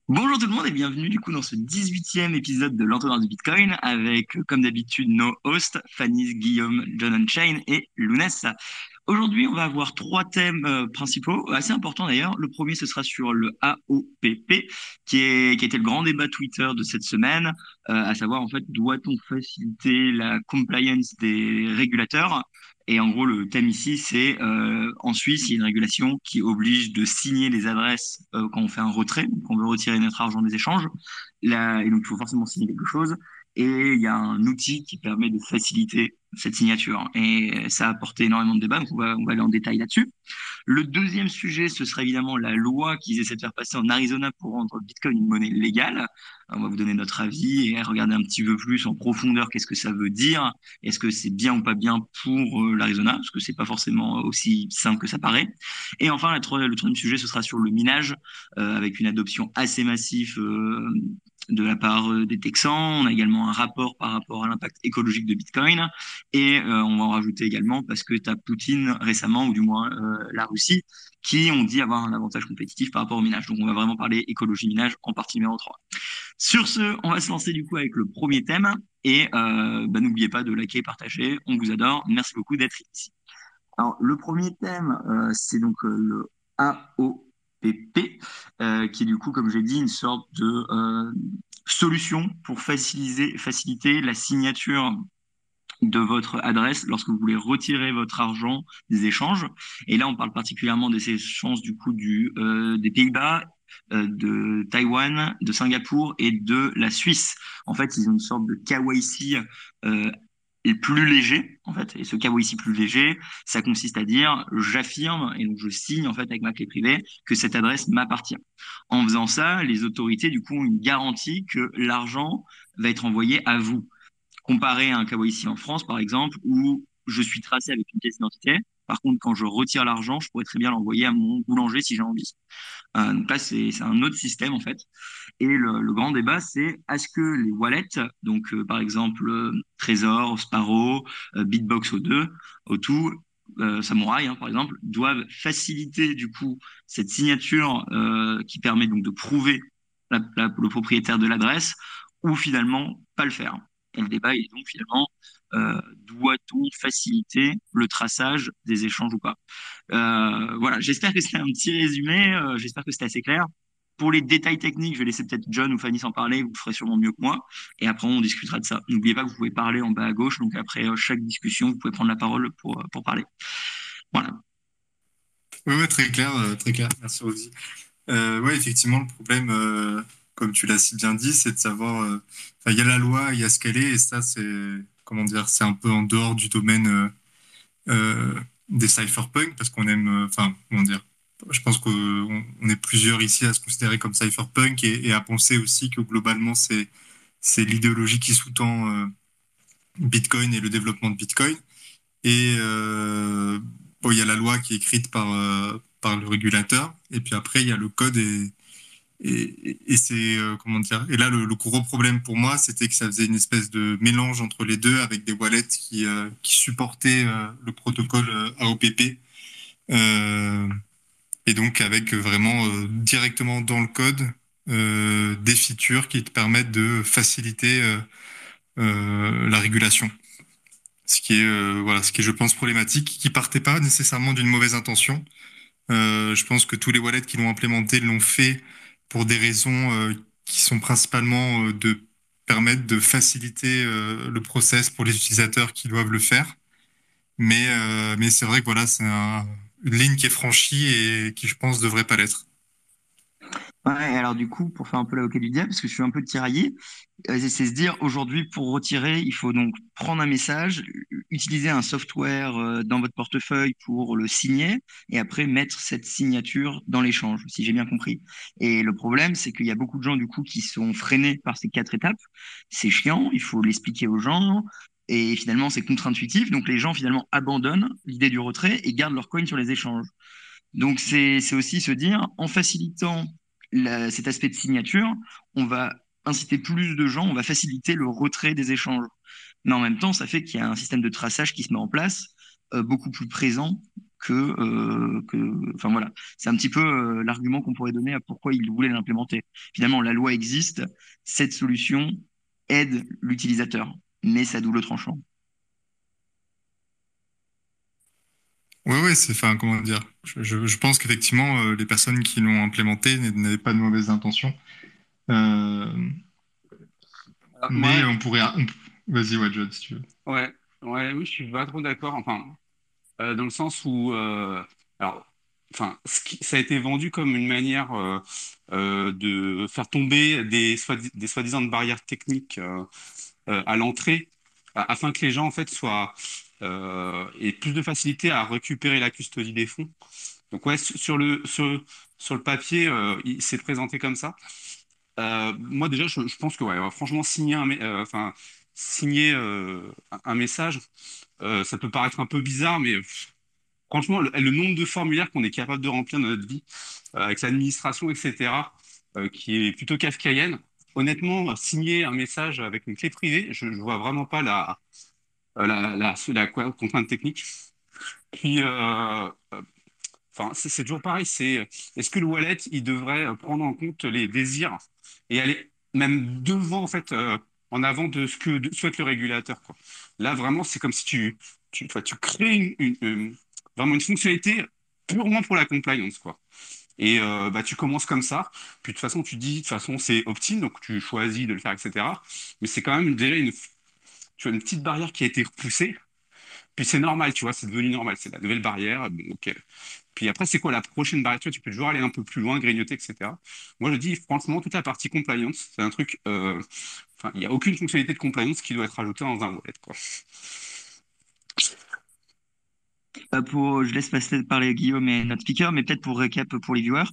Bonjour tout le monde et bienvenue du coup dans ce 18e épisode de l'entonnoir du Bitcoin avec comme d'habitude nos hosts Fanny, Guillaume, John Unchain et Lounès. Aujourd'hui on va avoir trois thèmes principaux, assez importants d'ailleurs. Le premier ce sera sur le AOPP qui était le grand débat Twitter de cette semaine, à savoir en fait doit-on faciliter la compliance des régulateurs? Et en gros, le thème ici, c'est en Suisse, il y a une régulation qui oblige de signer les adresses quand on fait un retrait, donc on veut retirer notre argent des échanges. Là, et donc, il faut forcément signer quelque chose. Et il y a un outil qui permet de faciliter cette signature. Et ça a apporté énormément de débats, donc on va aller en détail là-dessus. Le deuxième sujet, ce sera évidemment la loi qu'ils essaient de faire passer en Arizona pour rendre Bitcoin une monnaie légale. On va vous donner notre avis et regarder un petit peu plus en profondeur qu'est-ce que ça veut dire. Est-ce que c'est bien ou pas bien pour l'Arizona? Parce que c'est pas forcément aussi simple que ça paraît. Et enfin, le troisième sujet, ce sera sur le minage, avec une adoption assez massive de la part des Texans. On a également un rapport par rapport à l'impact écologique de Bitcoin. Et on va en rajouter également parce que tu as Poutine récemment, ou du moins la Russie, qui ont dit avoir un avantage compétitif par rapport au minage. Donc on va vraiment parler écologie minage en partie numéro 3. Sur ce, on va se lancer du coup avec le premier thème. Et n'oubliez pas de liker et partager. On vous adore. Merci beaucoup d'être ici. Alors, le premier thème, c'est donc le AOPP, qui est du coup, comme j'ai dit, une sorte de solution pour faciliter la signature de votre adresse lorsque vous voulez retirer votre argent des échanges. Et là, on parle particulièrement des échanges du coup des Pays-Bas, de Taïwan, de Singapour et de la Suisse. En fait, ils ont une sorte de KYC plus léger, en fait. Et ce KYC plus léger, ça consiste à dire, j'affirme et donc je signe en fait avec ma clé privée que cette adresse m'appartient. En faisant ça, les autorités du coup ont une garantie que l'argent va être envoyé à vous, comparé à un KYC en France, par exemple, où je suis tracé avec une pièce d'identité. Par contre, quand je retire l'argent, je pourrais très bien l'envoyer à mon boulanger si j'ai envie. Donc là, c'est un autre système, en fait. Et le grand débat, c'est est-ce que les wallets, donc par exemple Trésor, Sparrow, Bitbox O2, O2, Samurai, hein, par exemple, doivent faciliter du coup cette signature qui permet donc de prouver le propriétaire de l'adresse, ou finalement pas le faire. Et le débat est donc finalement doit-on faciliter le traçage des échanges ou pas? Voilà, j'espère que c'était un petit résumé, j'espère que c'était assez clair. Pour les détails techniques, je vais laisser peut-être John ou Fanny s'en parler, vous le ferez sûrement mieux que moi. Et après, on discutera de ça. N'oubliez pas que vous pouvez parler en bas à gauche, donc après chaque discussion, vous pouvez prendre la parole pour parler. Voilà. Oui, ouais, très clair, très clair. Merci Rosie. Ouais, effectivement, le problème, comme tu l'as si bien dit, c'est de savoir. Enfin, il y a la loi, il y a ce qu'elle est, et ça, c'est comment dire, c'est un peu en dehors du domaine des cypherpunks parce qu'on aime. Enfin, comment dire. Je pense qu'on est plusieurs ici à se considérer comme cypherpunk et à penser aussi que globalement, c'est l'idéologie qui sous-tend Bitcoin et le développement de Bitcoin. Et bon, il y a la loi qui est écrite par le régulateur. Et puis après, il y a le code et c'est comment dire. Et là, le gros problème pour moi, c'était que ça faisait une espèce de mélange entre les deux avec des wallets qui supportaient le protocole AOPP. Euh, et donc avec vraiment directement dans le code des features qui te permettent de faciliter la régulation. Ce qui est voilà, ce qui est, je pense, problématique, qui partait pas nécessairement d'une mauvaise intention. Je pense que tous les wallets qui l'ont implémenté l'ont fait pour des raisons qui sont principalement de permettre de faciliter le process pour les utilisateurs qui doivent le faire. Mais c'est vrai que voilà, une ligne qui est franchie et qui, je pense, devrait pas l'être. Ouais, alors du coup, pour faire un peu l'avocat du diable, parce que je suis un peu tiraillé, c'est se dire aujourd'hui, pour retirer, il faut donc prendre un message, utiliser un software dans votre portefeuille pour le signer, et après mettre cette signature dans l'échange, si j'ai bien compris. Et le problème, c'est qu'il y a beaucoup de gens du coup qui sont freinés par ces quatre étapes. C'est chiant, il faut l'expliquer aux gens. Et finalement, c'est contre-intuitif. Donc, les gens, finalement, abandonnent l'idée du retrait et gardent leur coin sur les échanges. Donc, c'est aussi se dire, en facilitant cet aspect de signature, on va inciter plus de gens, on va faciliter le retrait des échanges. Mais en même temps, ça fait qu'il y a un système de traçage qui se met en place, beaucoup plus présent enfin voilà, c'est un petit peu l'argument qu'on pourrait donner à pourquoi ils voulaient l'implémenter. Finalement, la loi existe, cette solution aide l'utilisateur, mais c'est à double tranchant. Ouais, ouais, enfin, comment dire. Je pense qu'effectivement, les personnes qui l'ont implémenté n'avaient pas de mauvaises intentions. Euh, mais Moi, on pourrait. Vas-y, ouais, John, si tu veux. ouais, ouais, oui, je suis pas trop d'accord. Enfin, dans le sens où, alors, enfin, ça a été vendu comme une manière de faire tomber des soi-disant barrières techniques à l'entrée, afin que les gens en fait aient plus de facilité à récupérer la custodie des fonds. Donc ouais, sur le papier, il s'est présenté comme ça. Moi déjà, je pense que ouais, franchement, signer un message, ça peut paraître un peu bizarre, mais franchement, le nombre de formulaires qu'on est capable de remplir dans notre vie, avec l'administration, etc., qui est plutôt kafkaïenne, honnêtement, signer un message avec une clé privée, je vois vraiment pas contrainte technique. Puis, enfin, c'est toujours pareil. Est-ce que le wallet, il devrait prendre en compte les désirs et aller même devant, en fait, en avant de ce que souhaite le régulateur, quoi. Là, vraiment, c'est comme si tu crées vraiment une fonctionnalité purement pour la compliance, quoi. Et bah, tu commences comme ça. Puis de toute façon, tu dis, de toute façon, c'est opt-in, donc tu choisis de le faire, etc. Mais c'est quand même déjà tu vois, une petite barrière qui a été repoussée. Puis c'est normal, tu vois, c'est devenu normal. C'est la nouvelle barrière. Bon, ok. Puis après, c'est quoi la prochaine barrière? Tu vois, tu peux toujours aller un peu plus loin, grignoter, etc. Moi, je dis, franchement, toute la partie compliance, c'est un truc. Enfin, il n'y a aucune fonctionnalité de compliance qui doit être ajoutée dans un wallet, quoi. Je laisse passer parler Guillaume et notre speaker, mais peut-être pour récap pour les viewers,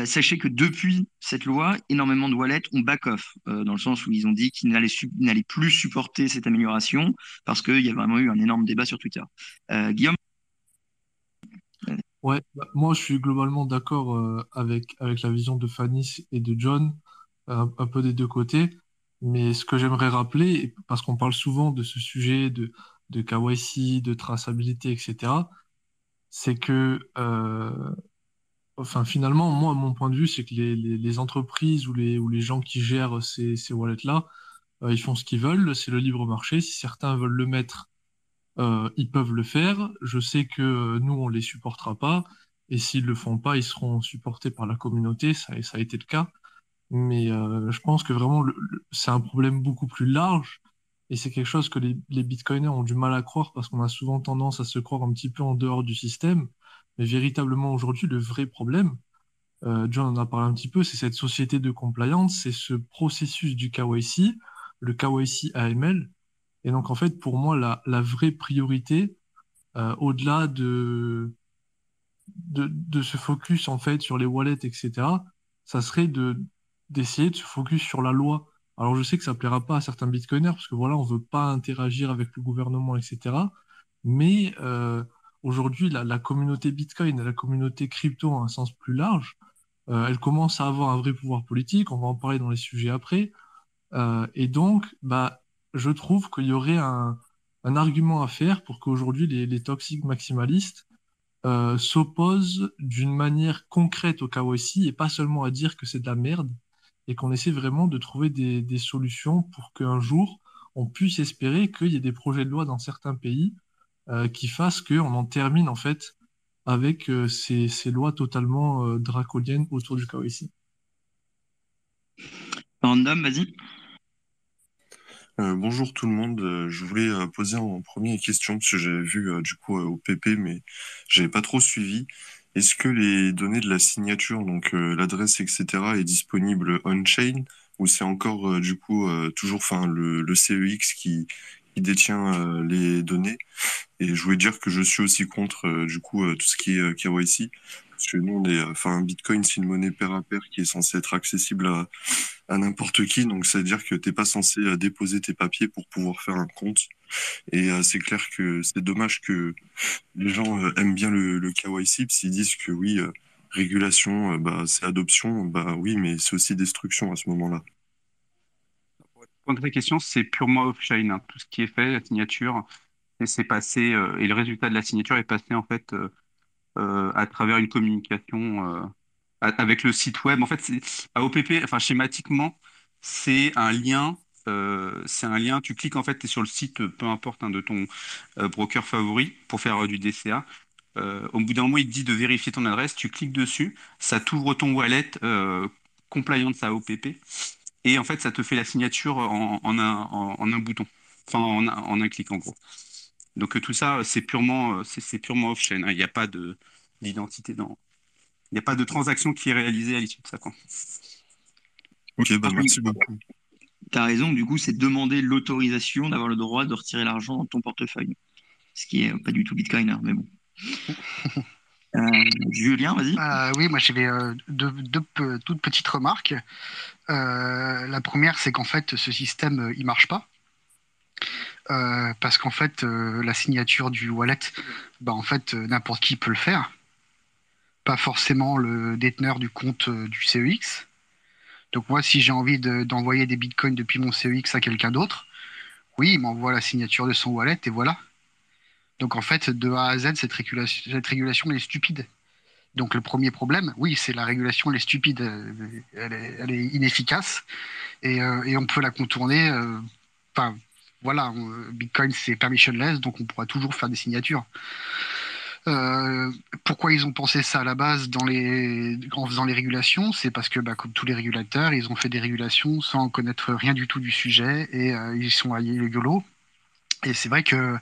sachez que depuis cette loi, énormément de wallets ont back-off, dans le sens où ils ont dit qu'ils n'allaient plus supporter cette amélioration parce qu'il y a vraiment eu un énorme débat sur Twitter. Guillaume, Ouais, moi je suis globalement d'accord avec la vision de Fanny et de John, un peu des deux côtés. Mais ce que j'aimerais rappeler, parce qu'on parle souvent de ce sujet de KYC, de traçabilité, etc., c'est que, enfin finalement, moi, mon point de vue, c'est que les entreprises ou les gens qui gèrent ces wallets-là, ils font ce qu'ils veulent, c'est le libre marché. Si certains veulent le mettre ils peuvent le faire. Je sais que nous, on les supportera pas. Et s'ils le font pas, ils seront supportés par la communauté. Ça a été le cas. Mais je pense que vraiment, c'est un problème beaucoup plus large. Et c'est quelque chose que les bitcoiners ont du mal à croire parce qu'on a souvent tendance à se croire un petit peu en dehors du système. Mais véritablement, aujourd'hui, le vrai problème, John en a parlé un petit peu, c'est cette société de compliance, c'est ce processus du KYC, le KYC AML, et donc, en fait, pour moi, la vraie priorité, au-delà de se focus, en fait, sur les wallets, etc., ça serait d'essayer de se focus sur la loi. Alors, je sais que ça plaira pas à certains bitcoiners, parce que voilà, on veut pas interagir avec le gouvernement, etc. Mais aujourd'hui, la communauté Bitcoin et la communauté crypto, à un sens plus large, elle commence à avoir un vrai pouvoir politique. On va en parler dans les sujets après. Et donc, bah, je trouve qu'il y aurait un argument à faire pour qu'aujourd'hui les toxiques maximalistes s'opposent d'une manière concrète au KYC et pas seulement à dire que c'est de la merde et qu'on essaie vraiment de trouver des solutions pour qu'un jour on puisse espérer qu'il y ait des projets de loi dans certains pays qui fassent qu'on en termine en fait avec ces lois totalement draconiennes autour du KYC. Random, vas-y. Bonjour tout le monde. Je voulais poser en première question parce que j'avais vu du coup au PP, mais j'avais pas trop suivi. Est-ce que les données de la signature, donc l'adresse, etc., est disponible on-chain ou c'est encore du coup toujours, enfin le CEX qui détient les données? Et je voulais dire que je suis aussi contre du coup tout ce qui est KYC parce que nous on est, enfin Bitcoin c'est une monnaie pair à pair qui est censée être accessible à n'importe qui. Donc, ça veut dire que t'es pas censé déposer tes papiers pour pouvoir faire un compte. Et c'est clair que c'est dommage que les gens aiment bien le KYC, s'ils disent que oui, régulation, bah, c'est adoption, bah oui, mais c'est aussi destruction à ce moment-là. Pour ta question, c'est purement off-chain, hein. Tout ce qui est fait, la signature, et c'est passé, et le résultat de la signature est passé en fait à travers une communication avec le site web. En fait, AOPP, enfin schématiquement, c'est un lien. Tu cliques en fait, tu es sur le site, peu importe hein, de ton broker favori pour faire du DCA. Au bout d'un moment, il te dit de vérifier ton adresse, tu cliques dessus, ça t'ouvre ton wallet compliance AOPP et en fait, ça te fait la signature en un bouton, enfin en un clic en gros. Donc tout ça, c'est purement off-chain, hein. Il n'y a pas d'identité il n'y a pas de transaction qui est réalisée à l'issue de ça, quoi. Ok, bah merci beaucoup. Tu as raison, du coup, c'est demander l'autorisation d'avoir le droit de retirer l'argent dans ton portefeuille. Ce qui est pas du tout Bitcoin, hein, mais bon. Julien, vas-y. Oui, moi j'avais toutes petites remarques. La première, c'est qu'en fait, ce système, il marche pas. Parce qu'en fait, la signature du wallet, bah, en fait, n'importe qui peut le faire. Pas forcément le déteneur du compte du CEX. Donc moi, si j'ai envie d'envoyer des bitcoins depuis mon CEX à quelqu'un d'autre, oui, il m'envoie la signature de son wallet et voilà. Donc en fait, de A à Z, cette régulation elle est stupide. Donc le premier problème, oui, c'est la régulation, elle est stupide, elle est inefficace et on peut la contourner. Enfin, voilà, Bitcoin c'est permissionless, donc on pourra toujours faire des signatures. Pourquoi ils ont pensé ça à la base en faisant les régulations? C'est parce que, bah, comme tous les régulateurs, ils ont fait des régulations sans connaître rien du tout du sujet et ils sont allés YOLO. Et c'est vrai que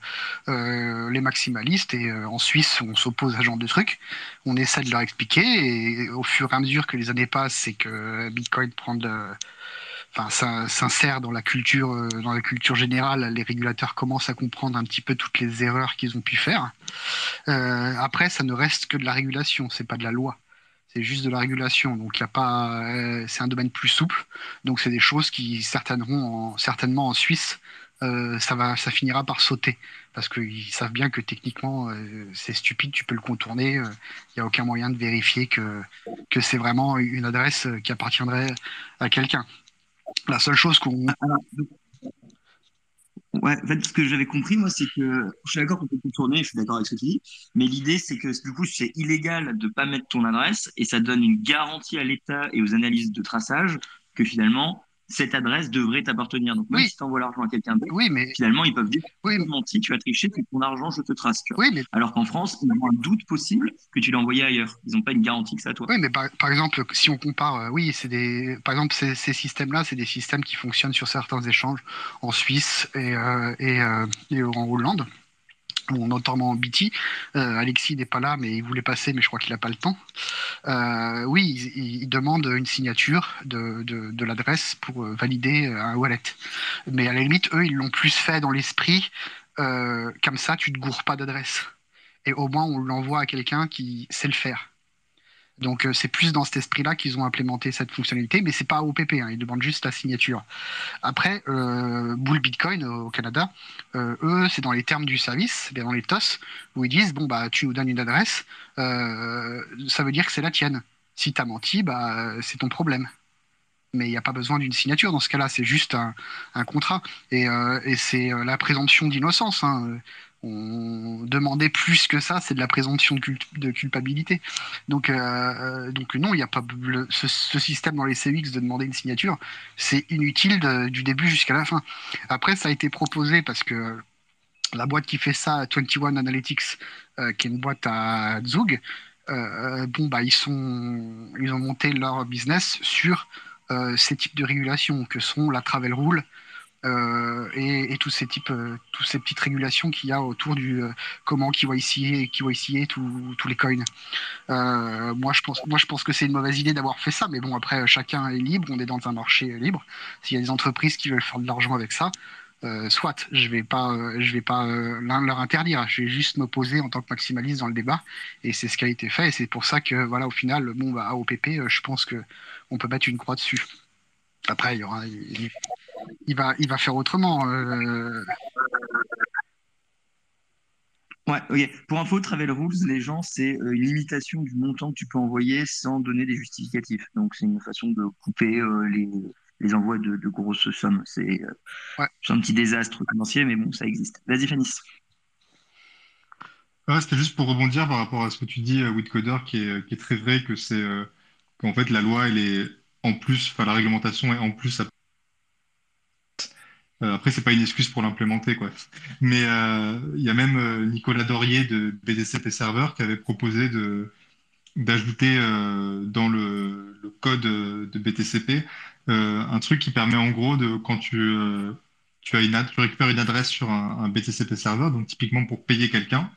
les maximalistes, et en Suisse, on s'oppose à ce genre de trucs, on essaie de leur expliquer, et au fur et à mesure que les années passent et que Bitcoin enfin, ça s'insère dans la culture générale, les régulateurs commencent à comprendre un petit peu toutes les erreurs qu'ils ont pu faire. Après, ça ne reste que de la régulation, c'est pas de la loi. C'est juste de la régulation, donc il y a pas, c'est un domaine plus souple. Donc c'est des choses qui certainement en Suisse, ça finira par sauter parce qu'ils savent bien que techniquement c'est stupide, tu peux le contourner. Il n'y a aucun moyen de vérifier que c'est vraiment une adresse qui appartiendrait à quelqu'un. La seule chose qu'on Ouais, en fait, ce que j'avais compris, moi, c'est que je suis d'accord qu'on peut contourner, je suis d'accord avec ce que tu dis, mais l'idée, c'est que du coup, c'est illégal de pas mettre ton adresse et ça donne une garantie à l'État et aux analyses de traçage que finalement, cette adresse devrait t'appartenir. Donc, même oui, si tu envoies l'argent à quelqu'un d'autre, oui, mais finalement, ils peuvent dire, oui, tu as menti, tu as triché, c'est ton argent, je te trace, tu vois. oui, mais Alors qu'en France, ils ont un doute possible que tu l'as envoyé ailleurs. Ils n'ont pas une garantie que c'est à toi. Oui, mais par exemple, si on compare, oui, par exemple, ces systèmes-là, c'est des systèmes qui fonctionnent sur certains échanges en Suisse et en Hollande, ou notamment en BT. Alexis n'est pas là, mais il voulait passer, mais je crois qu'il n'a pas le temps. Oui, ils demandent une signature de l'adresse pour valider un wallet. Mais à la limite, eux, ils l'ont plus fait dans l'esprit. Comme ça, tu ne te gourres pas d'adresse. Et au moins, on l'envoie à quelqu'un qui sait le faire. Donc c'est plus dans cet esprit-là qu'ils ont implémenté cette fonctionnalité, mais c'est pas OPP, hein, ils demandent juste la signature. Après, Bull Bitcoin au Canada, eux, c'est dans les termes du service, dans les TOS, où ils disent, bon, bah, tu nous donnes une adresse, ça veut dire que c'est la tienne. Si tu as menti, bah, c'est ton problème. Mais il n'y a pas besoin d'une signature dans ce cas-là, c'est juste un contrat. Et c'est la présomption d'innocence, hein. On demandait plus que ça, c'est de la présomption de culpabilité. Donc non, il n'y a pas ce système dans les CX de demander une signature, c'est inutile du début jusqu'à la fin. Après, ça a été proposé parce que la boîte qui fait ça, 21 Analytics, qui est une boîte à Zug, bon, bah, ils ont monté leur business sur ces types de régulations que sont la travel rule et tous ces petites régulations qu'il y a autour du comment KYC tous les coins. Moi, je pense que c'est une mauvaise idée d'avoir fait ça, mais bon, après, chacun est libre, on est dans un marché libre. S'il y a des entreprises qui veulent faire de l'argent avec ça, soit, je vais pas leur interdire. Je vais juste m'opposer en tant que maximaliste dans le débat, et c'est ce qui a été fait. Et c'est pour ça que, voilà, au final, bon, bah, AOPP, je pense que on peut mettre une croix dessus. Après, il va faire autrement. Ouais, ok. Pour info, Travel Rules, les gens, c'est une limitation du montant que tu peux envoyer sans donner des justificatifs. Donc, c'est une façon de couper les envois de grosses sommes. Ouais. C'est un petit désastre financier, mais bon, ça existe. Vas-y, Fanny. Ouais, c'était juste pour rebondir par rapport à ce que tu dis, Whitcoder, qui est très vrai, qu'en fait, la loi, elle est en plus, enfin, la réglementation est en plus. Après, c'est pas une excuse pour l'implémenter, quoi. Mais il y a même Nicolas Dorier de BDCP Server qui avait proposé d'ajouter dans le code de BTCP un truc qui permet en gros de quand tu récupères une adresse sur un BTCP serveur, donc typiquement pour payer quelqu'un,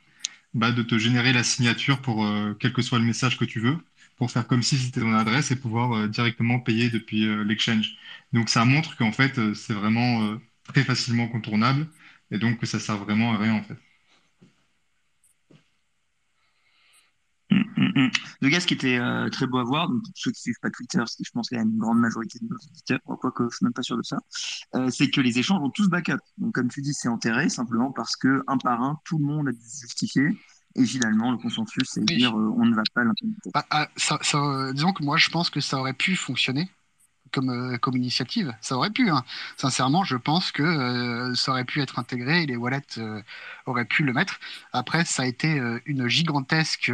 bah, de te générer la signature pour quel que soit le message que tu veux, pour faire comme si c'était ton adresse et pouvoir directement payer depuis l'exchange. Donc ça montre qu'en fait c'est vraiment très facilement contournable et donc que ça sert vraiment à rien en fait. Le gars, ce qui était très beau à voir, donc pour ceux qui suivent pas Twitter, ce qui je pense qu'il y a une grande majorité de nos auditeurs, quoique je suis même pas sûr de ça, c'est que les échanges ont tous backup. Donc comme tu dis, c'est enterré simplement parce que un par un, tout le monde a dû se justifier. Et finalement, le consensus, c'est de dire Oui. on ne va pas l'implémenter. Disons que moi, je pense que ça aurait pu fonctionner comme initiative. Ça aurait pu, hein. Sincèrement, je pense que ça aurait pu être intégré et les wallets auraient pu le mettre. Après, ça a été une gigantesque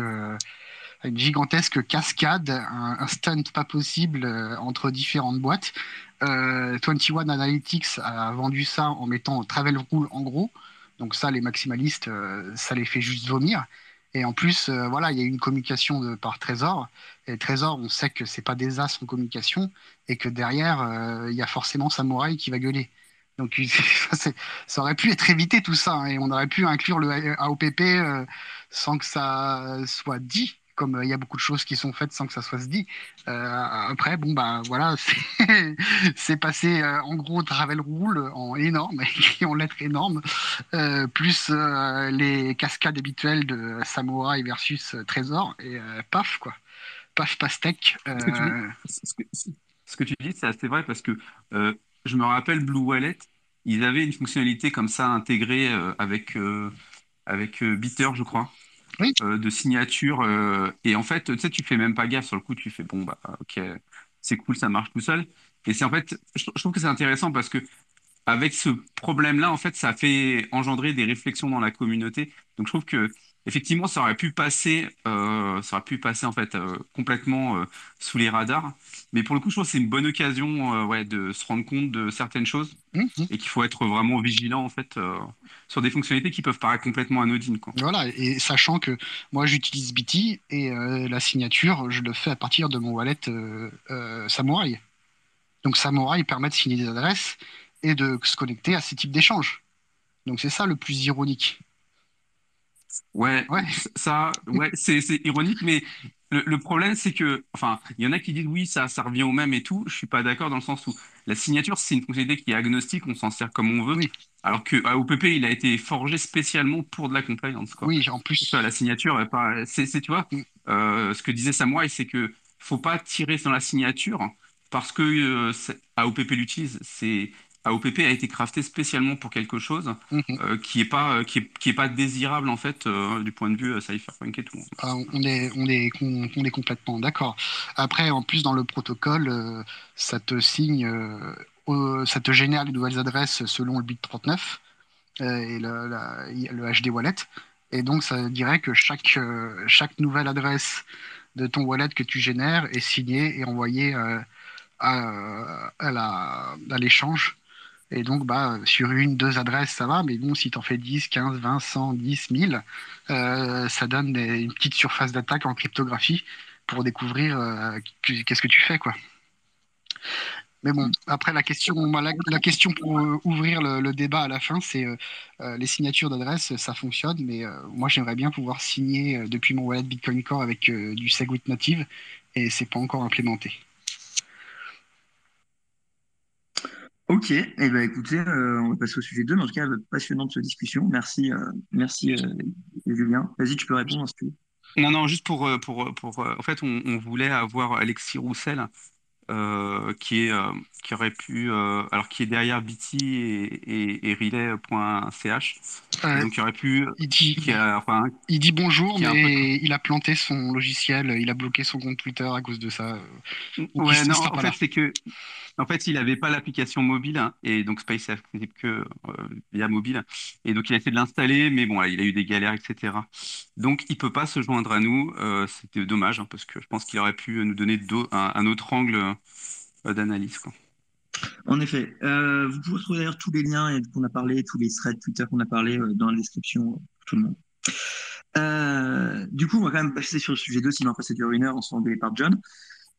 cascade, un stunt pas possible entre différentes boîtes. 21 Analytics a vendu ça en mettant Travel Rule en gros. Donc ça, les maximalistes, ça les fait juste vomir. Et en plus, voilà, il y a eu une communication par Trésor. Et Trésor, on sait que c'est pas des as en communication et que derrière, il y a forcément Samouraï qui va gueuler. Donc ça aurait pu être évité tout ça, hein, et on aurait pu inclure le AOPP sans que ça soit dit, comme il y a beaucoup de choses qui sont faites sans que ça soit dit. Après, bon, bah voilà, c'est passé en gros Travel Rule en énorme, écrit en lettres énormes, plus les cascades habituelles de Samouraï versus Trésor, et paf, quoi. Paf, pastèque. Ce que tu dis, ce que tu dis, c'est assez vrai parce que euh, je me rappelle Blue Wallet, ils avaient une fonctionnalité comme ça intégrée avec Bitter, je crois, Oui, de signature. Et en fait, tu sais, tu fais même pas gaffe sur le coup, tu fais bon, bah, ok, c'est cool, ça marche tout seul. Et c'est en fait, je trouve que c'est intéressant parce que avec ce problème-là, en fait, ça fait engendrer des réflexions dans la communauté. Donc, je trouve que effectivement, ça aurait pu passer en fait complètement sous les radars. Mais pour le coup, je trouve que c'est une bonne occasion, ouais, de se rendre compte de certaines choses mhm. et qu'il faut être vraiment vigilant en fait sur des fonctionnalités qui peuvent paraître complètement anodines, quoi. Voilà, et sachant que moi j'utilise BT et la signature, je le fais à partir de mon wallet Samouraï. Donc Samouraï permet de signer des adresses et de se connecter à ces types d'échanges. Donc c'est ça le plus ironique. Ouais, Ouais, ouais, c'est ironique, mais le problème, c'est que, enfin, il y en a qui disent oui, ça revient au même et tout. Je suis pas d'accord dans le sens où la signature, c'est une fonctionnalité qui est agnostique, on s'en sert comme on veut. oui, Alors que AOPP, il a été forgé spécialement pour de la compliance, quoi. oui, en Ça, plus. la signature, tu vois, Mm. ce que disait Samurai, c'est que faut pas tirer sur la signature parce que AOPP l'utilise. AOPP a été crafté spécialement pour quelque chose Mhm. qui est pas désirable en fait du point de vue cypherpunk et tout. Ah, on est complètement d'accord. Après, en plus, dans le protocole, ça te signe, ça te génère les nouvelles adresses selon le bit 39 et le HD wallet. Et donc, ça dirait que chaque nouvelle adresse de ton wallet que tu génères est signée et envoyée à l'échange. Et donc, bah, sur une, deux adresses, ça va, mais bon, si tu en fais 10, 15, 20, 100, 10, 1000, ça donne une petite surface d'attaque en cryptographie pour découvrir qu'est-ce que tu fais, quoi. Mais bon, après, la question pour ouvrir le débat à la fin, c'est les signatures d'adresse, ça fonctionne, mais moi, j'aimerais bien pouvoir signer depuis mon wallet Bitcoin Core avec du Segwit native, et c'est pas encore implémenté. Ok, et ben écoutez, on va passer au sujet 2, mais en tout cas, passionnante cette discussion. Merci, merci Julien. Vas-y, tu peux répondre si tu veux. Non, non, juste en fait, on voulait avoir Alexis Roussel qui aurait pu, alors qui est derrière BT et Relay.ch, Euh, Donc il aurait pu, il dit, qui a, enfin, il dit bonjour, qui a un peu. mais il a planté son logiciel, il a bloqué son compte Twitter à cause de ça. Donc Ouais, il non, sera en pas fait, là. c'est que, en fait, il n'avait pas l'application mobile, hein, et donc Space est accessible que via mobile. Et donc il a essayé de l'installer, mais bon, il a eu des galères, etc. Donc il peut pas se joindre à nous. C'était dommage, hein, parce que je pense qu'il aurait pu nous donner un autre angle d'analyse, quoi. En effet, vous pouvez retrouver d'ailleurs tous les liens qu'on a parlé, tous les threads Twitter qu'on a parlé dans la description pour tout le monde. Du coup, on va quand même passer sur le sujet 2, sinon après c'est durer une heure, on se fait engueuler par John,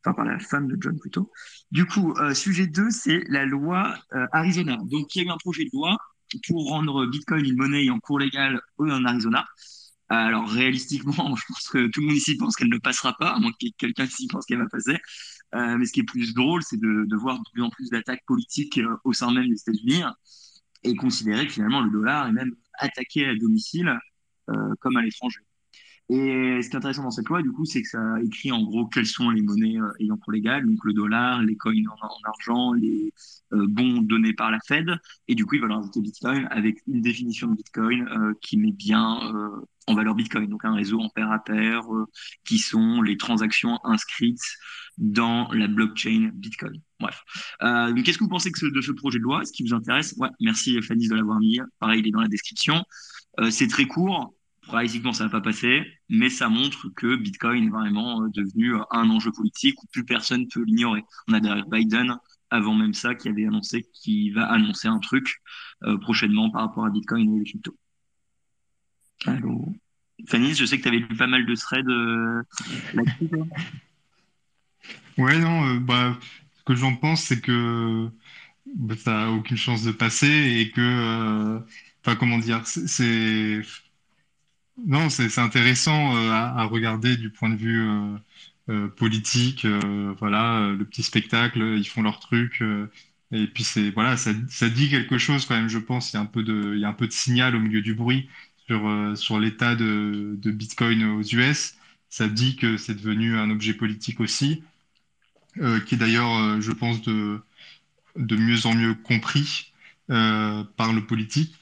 enfin par la femme de John plutôt. Du coup, sujet 2, c'est la loi Arizona. Donc, il y a eu un projet de loi pour rendre Bitcoin une monnaie en cours légal en Arizona. Alors, réalistiquement, je pense que tout le monde ici pense qu'elle ne passera pas, à moins que quelqu'un ici pense qu'elle va passer. Mais ce qui est plus drôle, c'est de voir de plus en plus d'attaques politiques au sein même des États-Unis et considérer que finalement le dollar est même attaqué à domicile comme à l'étranger. Et ce qui est intéressant dans cette loi, du coup, c'est que ça écrit en gros quelles sont les monnaies ayant cours légal, donc le dollar, les coins en argent, les bons donnés par la Fed, et du coup, ils veulent rajouter Bitcoin avec une définition de Bitcoin qui met bien en valeur Bitcoin, donc un réseau en pair à pair, qui sont les transactions inscrites dans la blockchain Bitcoin. Bref. Donc, qu'est-ce que vous pensez de ce projet de loi? Est-ce qui vous intéresse? Ouais, merci Fanny de l'avoir mis. Pareil, il est dans la description. C'est très court. Pratiquement, ça va pas passer, mais ça montre que Bitcoin est vraiment devenu un enjeu politique où plus personne peut l'ignorer. On a d'ailleurs Biden, avant même ça, qui avait annoncé qu'il va annoncer un truc prochainement par rapport à Bitcoin et les cryptos. Allô. Fanny, je sais que tu avais lu pas mal de threads là-dessus, toi. Ouais, non, ce que j'en pense, c'est que ça a aucune chance de passer et que, enfin, comment dire, non, c'est intéressant à regarder du point de vue politique. Voilà, le petit spectacle, ils font leur truc. Et puis c'est voilà, ça dit quelque chose quand même. Je pense. Il y a un peu de signal au milieu du bruit sur l'état de Bitcoin aux US. Ça dit que c'est devenu un objet politique aussi, qui est d'ailleurs, je pense, de mieux en mieux compris par le politique.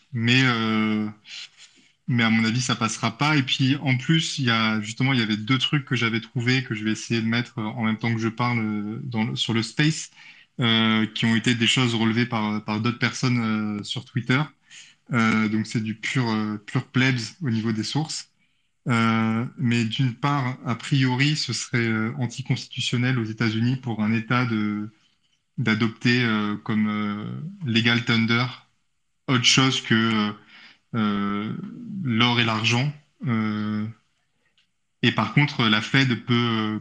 Mais à mon avis, ça passera pas. Et puis, en plus, il y avait deux trucs que j'avais trouvés que je vais essayer de mettre en même temps que je parle sur le space, qui ont été des choses relevées par d'autres personnes sur Twitter. Donc, c'est du pur plebs au niveau des sources. Mais d'une part, a priori, ce serait anticonstitutionnel aux États-Unis pour un État d'adopter comme legal tender autre chose que l'or et l'argent. Euh, et par contre, la Fed peut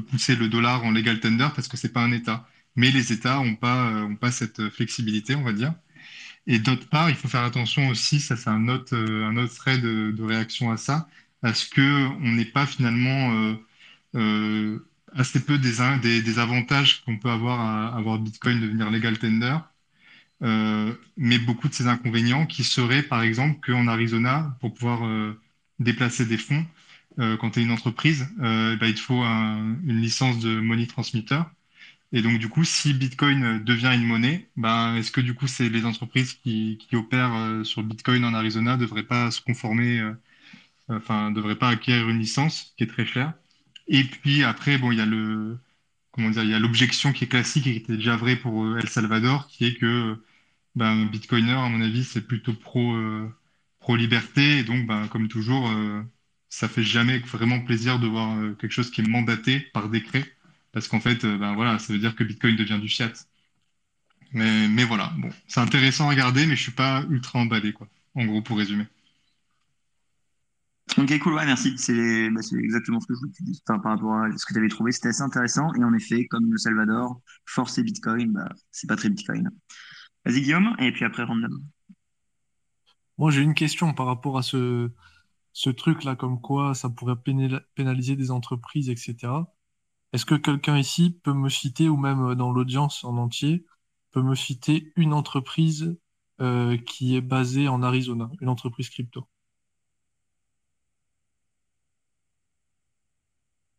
pousser le dollar en legal tender parce que c'est pas un État. Mais les États ont pas cette flexibilité, on va dire. Et d'autre part, il faut faire attention aussi, ça c'est un autre trait de réaction à ça, à ce que on n'ait pas finalement assez peu des avantages qu'on peut avoir à avoir Bitcoin devenir legal tender, mais beaucoup de ces inconvénients qui seraient, par exemple, qu'en Arizona, pour pouvoir déplacer des fonds, quand tu es une entreprise, bah, il te faut une licence de money transmitter. Et donc, du coup, si Bitcoin devient une monnaie, ben, est-ce que du coup, c'est les entreprises qui opèrent sur Bitcoin en Arizona ne devraient pas se conformer, enfin, ne devraient pas acquérir une licence qui est très chère. Et puis après, bon, il y a comment dire, il y a l'objection qui est classique et qui était déjà vraie pour El Salvador, qui est que ben, Bitcoiner, à mon avis, c'est plutôt pro liberté. Et donc, ben, comme toujours, ça fait jamais vraiment plaisir de voir quelque chose qui est mandaté par décret. Parce qu'en fait, ben, voilà, ça veut dire que Bitcoin devient du fiat. Mais voilà, bon, c'est intéressant à regarder, mais je suis pas ultra emballé, quoi. En gros, pour résumer. Ok, cool, ouais, merci. C'est exactement ce que je voulais te dire. Enfin, par rapport à ce que tu avais trouvé, c'était assez intéressant. Et en effet, comme le Salvador, force et Bitcoin, bah, c'est pas très Bitcoin. Vas-y, Guillaume, et puis après, random. Moi, j'ai une question par rapport à ce truc-là, comme quoi ça pourrait pénaliser des entreprises, etc. Est-ce que quelqu'un ici peut me citer, ou même dans l'audience en entier, peut me citer une entreprise qui est basée en Arizona, une entreprise crypto?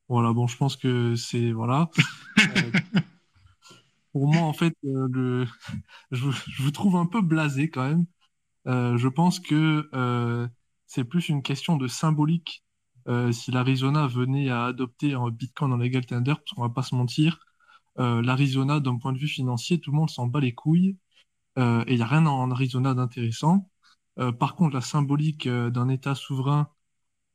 Voilà, bon, je pense que c'est, voilà. Euh, pour moi, en fait, je vous trouve un peu blasé quand même. Je pense que c'est plus une question de symbolique. Si l'Arizona venait à adopter un Bitcoin en legal tender, parce qu'on va pas se mentir, l'Arizona, d'un point de vue financier, tout le monde s'en bat les couilles, et il n'y a rien en Arizona d'intéressant. Par contre, la symbolique d'un État souverain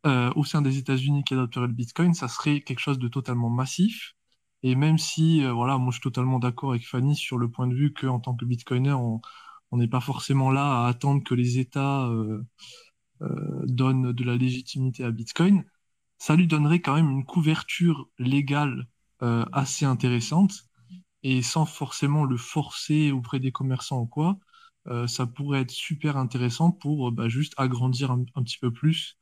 au sein des États-Unis qui adopterait le Bitcoin, ça serait quelque chose de totalement massif. Et même si, voilà, moi je suis totalement d'accord avec Fanny sur le point de vue qu'en tant que Bitcoiner, on n'est pas forcément là à attendre que les États donnent de la légitimité à Bitcoin, ça lui donnerait quand même une couverture légale assez intéressante et sans forcément le forcer auprès des commerçants ou quoi, ça pourrait être super intéressant pour bah, juste agrandir un petit peu plus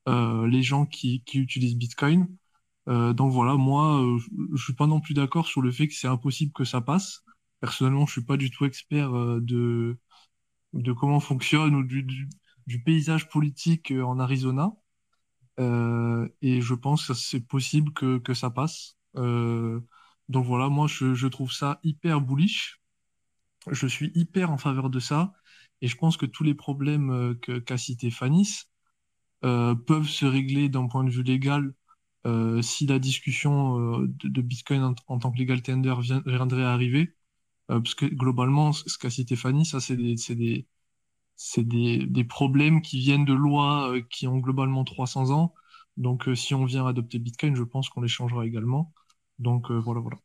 les gens qui utilisent Bitcoin. Donc voilà, moi, je suis pas non plus d'accord sur le fait que c'est impossible que ça passe. Personnellement, je suis pas du tout expert de comment fonctionne ou du paysage politique en Arizona. Et je pense que c'est possible que ça passe. Donc voilà, moi, je trouve ça hyper bullish. Je suis hyper en faveur de ça. Et je pense que tous les problèmes qu'a cité Fanis, peuvent se régler d'un point de vue légal si la discussion de Bitcoin en tant que legal tender viendrait à arriver. Parce que globalement, ce qu'a cité Fanny, ça, c'est des problèmes qui viennent de lois qui ont globalement 300 ans. Donc, si on vient adopter Bitcoin, je pense qu'on les changera également. Donc, voilà, voilà.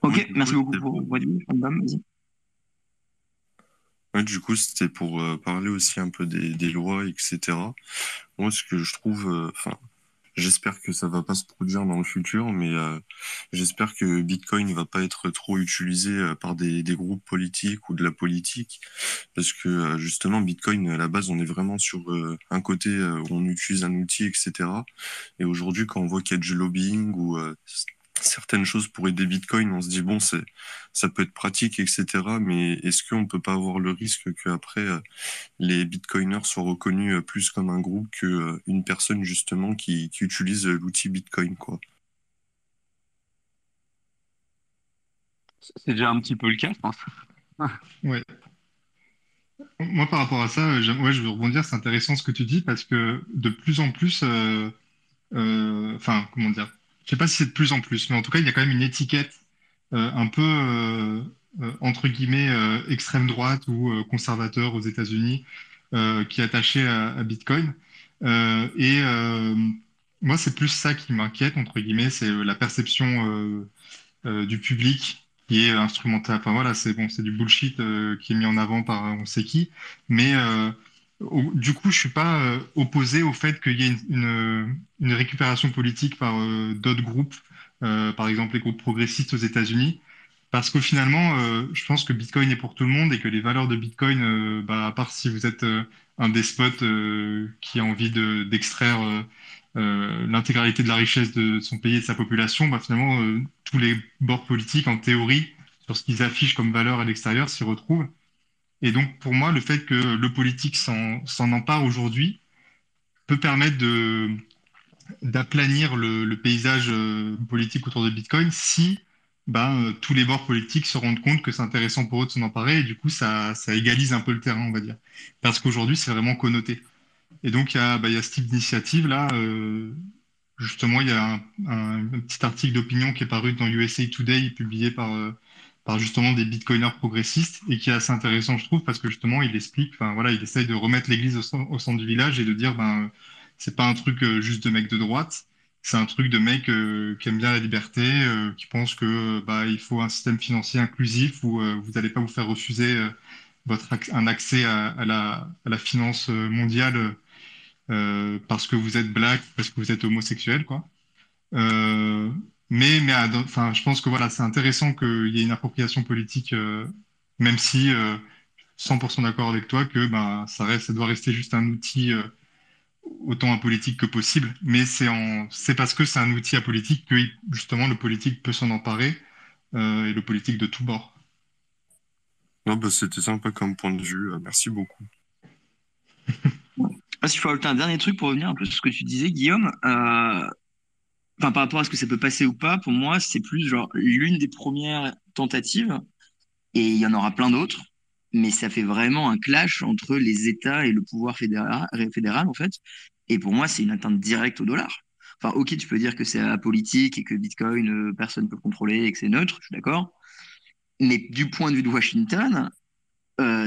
Ok, Ouais, merci beaucoup c'était pour pour- votre avis. Bam, vas-y. ouais, du coup, c'était pour parler aussi un peu des lois, etc. Moi, ce que je trouve, enfin, j'espère que ça va pas se produire dans le futur, mais j'espère que Bitcoin ne va pas être trop utilisé par des groupes politiques ou de la politique, parce que justement, Bitcoin, à la base, on est vraiment sur un côté où on utilise un outil, etc. Et aujourd'hui, quand on voit qu'il y a du lobbying ou certaines choses pour aider Bitcoin, on se dit bon, ça peut être pratique, etc. Mais est-ce qu'on peut pas avoir le risque qu'après les Bitcoiners soient reconnus plus comme un groupe que une personne justement qui utilise l'outil Bitcoin, quoi. C'est déjà un petit peu le cas, je pense. Ouais. Moi, par rapport à ça, ouais, je veux rebondir. C'est intéressant ce que tu dis parce que de plus en plus, enfin, comment dire, je sais pas si c'est de plus en plus, mais en tout cas, il y a quand même une étiquette un peu entre guillemets extrême droite ou conservateur aux États-Unis qui est attachée à Bitcoin. Et moi, c'est plus ça qui m'inquiète entre guillemets, c'est la perception du public qui est instrumental. Enfin voilà, c'est bon, c'est du bullshit qui est mis en avant par on sait qui. Mais du coup, je suis pas opposé au fait qu'il y ait une récupération politique par d'autres groupes, par exemple les groupes progressistes aux États-Unis. Parce que finalement, je pense que Bitcoin est pour tout le monde et que les valeurs de Bitcoin, bah, à part si vous êtes un despote qui a envie d'extraire l'intégralité de la richesse de son pays et de sa population, bah, finalement, tous les bords politiques, en théorie, sur ce qu'ils affichent comme valeur à l'extérieur, s'y retrouvent. Et donc, pour moi, le fait que le politique s'en empare aujourd'hui peut permettre d'aplanir le paysage politique autour de Bitcoin si tous les bords politiques se rendent compte que c'est intéressant pour eux de s'en emparer et du coup, ça égalise un peu le terrain, on va dire. Parce qu'aujourd'hui, c'est vraiment connoté. Et donc, il y a ce type d'initiative là. Justement, il y a un petit article d'opinion qui est paru dans USA Today, publié par justement des bitcoiners progressistes, et qui est assez intéressant, je trouve, parce que justement, il explique, enfin voilà, il essaye de remettre l'église au centre du village et de dire, c'est pas un truc juste de mecs de droite, c'est un truc de mecs qui aiment bien la liberté, qui pensent que il faut un système financier inclusif où vous n'allez pas vous faire refuser un accès à la finance mondiale parce que vous êtes black, parce que vous êtes homosexuel, quoi. Euh, enfin, je pense que voilà, c'est intéressant qu'il y ait une appropriation politique, même si 100% d'accord avec toi que ça doit rester juste un outil autant apolitique que possible. Mais c'est parce que c'est un outil apolitique que justement le politique peut s'en emparer et le politique de tous bords. Non, bah, c'était sympa comme point de vue. Merci beaucoup. Ah, s'il faut ajouter un dernier truc pour revenir un peu sur ce que tu disais, Guillaume, enfin, par rapport à ce que ça peut passer ou pas, pour moi, c'est plus genre l'une des premières tentatives Et il y en aura plein d'autres, mais ça fait vraiment un clash entre les États et le pouvoir fédéral en fait. Et pour moi, c'est une atteinte directe au dollar. Enfin, ok, tu peux dire que c'est apolitique et que Bitcoin, personne ne peut le contrôler et que c'est neutre, je suis d'accord. Mais du point de vue de Washington,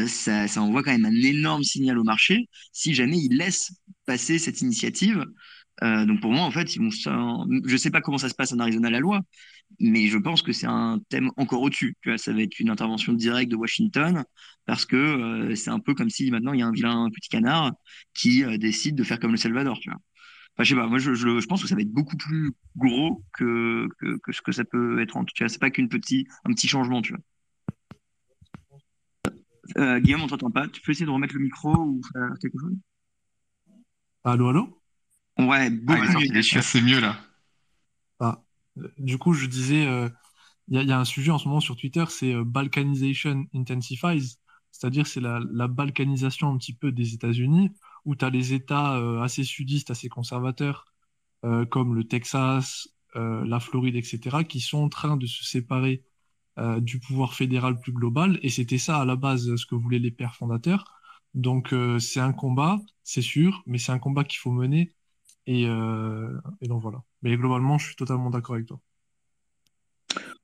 ça envoie quand même un énorme signal au marché si jamais ils laissent passer cette initiative. Donc pour moi, en fait, je sais pas comment ça se passe en Arizona la loi, mais je pense que c'est un thème encore au-dessus. Tu vois, ça va être une intervention directe de Washington parce que c'est un peu comme si maintenant il y a un vilain petit canard qui décide de faire comme le Salvador. Tu vois. Enfin, je sais pas, moi je pense que ça va être beaucoup plus gros que ce que ça peut être en tout cas. C'est pas un petit changement, tu vois. Guillaume, on t'entend pas. Tu peux essayer de remettre le micro ou faire quelque chose? Allô, allô? Ouais, Ah, il est beaucoup mieux. sorti des chiottes, c'est mieux là. Ah, du coup, je disais, il y a un sujet en ce moment sur Twitter, c'est Balkanization Intensifies, c'est-à-dire c'est la balkanisation un petit peu des États-Unis, où tu as les États assez sudistes, assez conservateurs, comme le Texas, la Floride, etc., qui sont en train de se séparer du pouvoir fédéral plus global. Et c'était ça à la base ce que voulaient les pères fondateurs. Donc c'est un combat, c'est sûr, mais c'est un combat qu'il faut mener. Et donc voilà. Mais globalement, je suis totalement d'accord avec toi.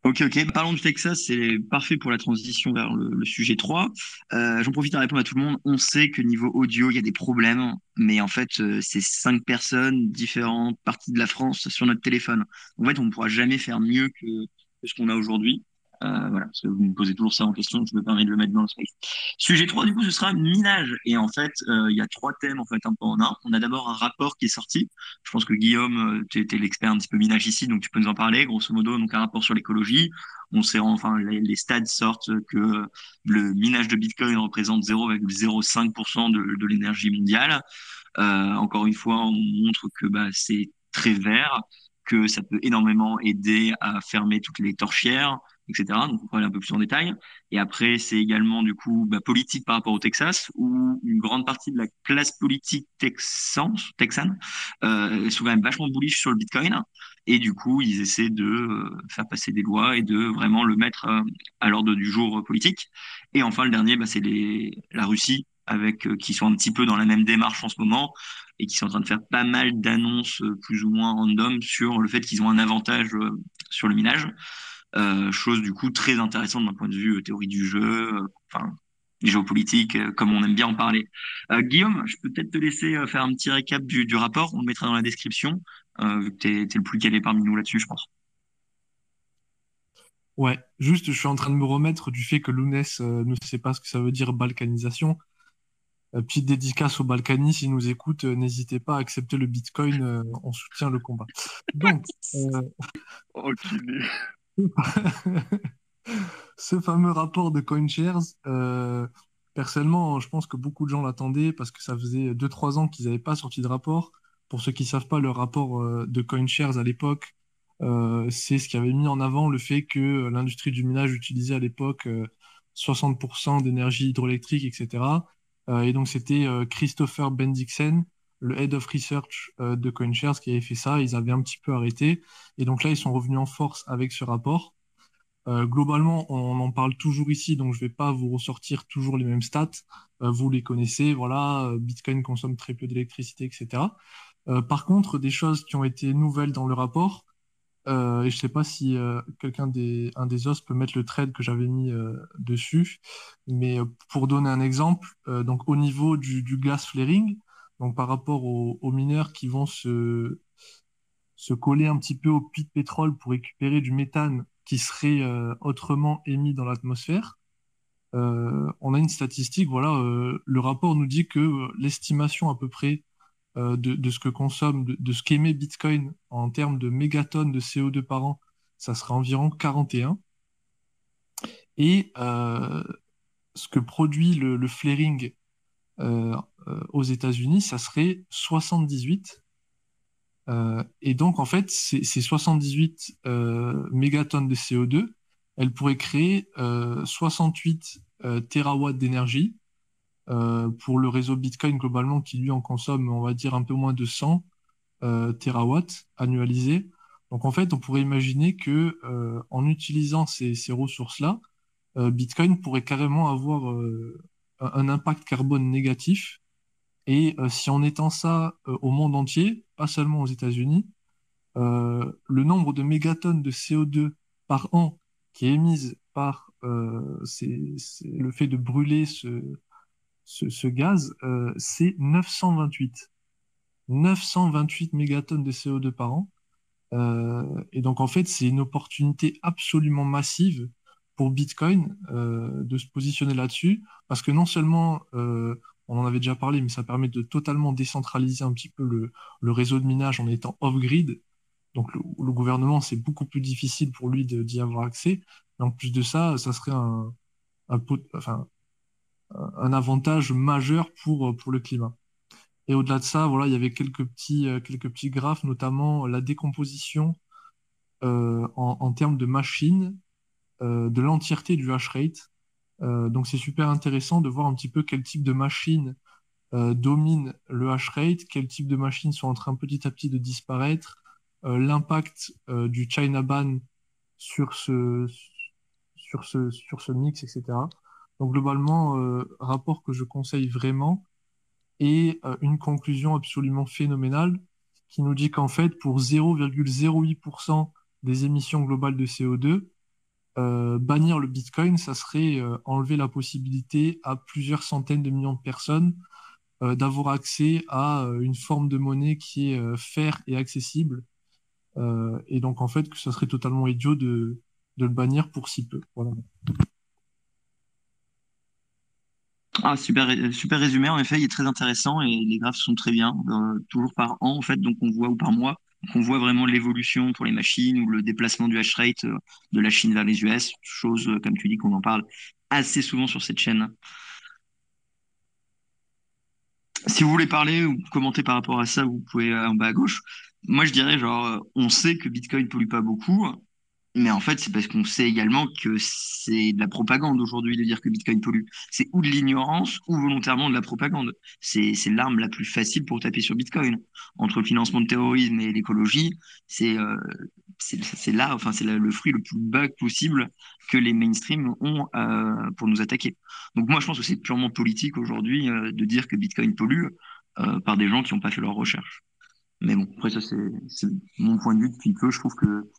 Ok, ok. Parlons du Texas, c'est parfait pour la transition vers le sujet 3. J'en profite à répondre à tout le monde. On sait que niveau audio, il y a des problèmes, mais en fait, c'est 5 personnes différentes, parties de la France, sur notre téléphone. En fait, on ne pourra jamais faire mieux que ce qu'on a aujourd'hui. Voilà, parce que vous me posez toujours ça en question, je me permets de le mettre dans le space. Sujet 3, du coup, ce sera minage. Et en fait, il y a 3 thèmes, en fait, un peu en un. On a d'abord un rapport qui est sorti. Je pense que Guillaume, tu étais l'expert un petit peu minage ici, donc tu peux nous en parler. Grosso modo, donc un rapport sur l'écologie. Enfin, les stats sortent que le minage de Bitcoin représente 0,05% de l'énergie mondiale. Encore une fois, on montre que bah, c'est très vert, que ça peut énormément aider à fermer toutes les torchières, etc. Donc, on va aller un peu plus en détail. Et après, c'est également du coup bah, politique par rapport au Texas, où une grande partie de la classe politique texane sont quand même vachement bullish sur le Bitcoin. Et du coup, ils essaient de faire passer des lois et de vraiment le mettre à l'ordre du jour politique. Et enfin, le dernier, bah, c'est la Russie, avec qui sont un petit peu dans la même démarche en ce moment et qui sont en train de faire pas mal d'annonces plus ou moins random sur le fait qu'ils ont un avantage sur le minage. Chose du coup très intéressante d'un point de vue théorie du jeu, enfin géopolitique, comme on aime bien en parler. Guillaume, je peux peut-être te laisser faire un petit récap du rapport, on le mettra dans la description, vu que t'es le plus calé parmi nous là-dessus, je pense. Ouais, juste, je suis en train de me remettre du fait que Lounès ne sait pas ce que ça veut dire balkanisation. Petite dédicace aux Balkanis, s'ils nous écoutent, n'hésitez pas à accepter le Bitcoin, on soutient le combat. Donc, euh, Enculé. ce fameux rapport de CoinShares, personnellement, je pense que beaucoup de gens l'attendaient parce que ça faisait 2 3 ans qu'ils n'avaient pas sorti de rapport. Pour ceux qui ne savent pas, le rapport de CoinShares à l'époque, c'est ce qui avait mis en avant le fait que l'industrie du minage utilisait à l'époque 60% d'énergie hydroélectrique, etc. Et donc c'était Christopher Bendixen, le Head of Research de CoinShares, qui avait fait ça. Ils avaient un petit peu arrêté. Et donc là, ils sont revenus en force avec ce rapport. Globalement, on en parle toujours ici, donc je vais pas vous ressortir toujours les mêmes stats. Vous les connaissez, voilà, Bitcoin consomme très peu d'électricité, etc. Par contre, des choses qui ont été nouvelles dans le rapport, et je sais pas si un des os peut mettre le trade que j'avais mis dessus, mais pour donner un exemple, donc au niveau du gas flaring, donc par rapport aux mineurs qui vont se coller un petit peu au puits de pétrole pour récupérer du méthane qui serait autrement émis dans l'atmosphère. On a une statistique, voilà, le rapport nous dit que l'estimation à peu près de ce que consomme, de ce qu'émet Bitcoin en termes de mégatonnes de CO2 par an, ça sera environ 41. Et ce que produit le flaring aux États-Unis, ça serait 78. Et donc, en fait, ces 78 mégatonnes de CO2, elles pourraient créer 68 terawatts d'énergie pour le réseau Bitcoin globalement qui, lui, en consomme, on va dire, un peu moins de 100 terawatts annualisés. Donc, en fait, on pourrait imaginer que en utilisant ces ressources-là, Bitcoin pourrait carrément avoir un impact carbone négatif. Et si on étend ça au monde entier, pas seulement aux États-Unis, le nombre de mégatonnes de CO2 par an qui est émise par le fait de brûler ce gaz, c'est 928. 928 mégatonnes de CO2 par an. Et donc, en fait, c'est une opportunité absolument massive pour Bitcoin de se positionner là-dessus, parce que non seulement, on en avait déjà parlé, mais ça permet de totalement décentraliser un petit peu le réseau de minage en étant off-grid. Donc, le gouvernement, c'est beaucoup plus difficile pour lui d'y avoir accès. Et en plus de ça, ça serait enfin, un avantage majeur pour le climat. Et au-delà de ça, voilà, il y avait quelques petits graphes, notamment la décomposition en termes de machines, de l'entièreté du hash rate. Donc c'est super intéressant de voir un petit peu quel type de machine domine le hash rate, quel type de machines sont en train petit à petit de disparaître, l'impact du China ban sur ce mix, etc. Donc globalement, rapport que je conseille vraiment et une conclusion absolument phénoménale qui nous dit qu'en fait, pour 0,08% des émissions globales de CO2, bannir le Bitcoin, ça serait enlever la possibilité à plusieurs centaines de millions de personnes d'avoir accès à une forme de monnaie qui est fair et accessible. Et donc, en fait, que ça serait totalement idiot de le bannir pour si peu. Voilà. Ah, super résumé, en effet, il est très intéressant et les graphes sont très bien, toujours par an, en fait, donc on voit, ou par mois, donc on voit vraiment l'évolution pour les machines ou le déplacement du hash rate de la Chine vers les US, chose, comme tu dis, qu'on en parle assez souvent sur cette chaîne. Si vous voulez parler ou commenter par rapport à ça, vous pouvez en bas à gauche. Moi, je dirais, genre, on sait que Bitcoin pollue pas beaucoup, mais en fait, c'est parce qu'on sait également que c'est de la propagande aujourd'hui de dire que Bitcoin pollue. C'est ou de l'ignorance ou volontairement de la propagande. C'est l'arme la plus facile pour taper sur Bitcoin. Entre le financement de terrorisme et l'écologie, c'est là, enfin, c'est le fruit le plus bas possible que les mainstream ont pour nous attaquer. Donc moi, je pense que c'est purement politique aujourd'hui de dire que Bitcoin pollue par des gens qui n'ont pas fait leurs recherches. Mais bon, après ça, c'est mon point de vue depuis peu. Je trouve que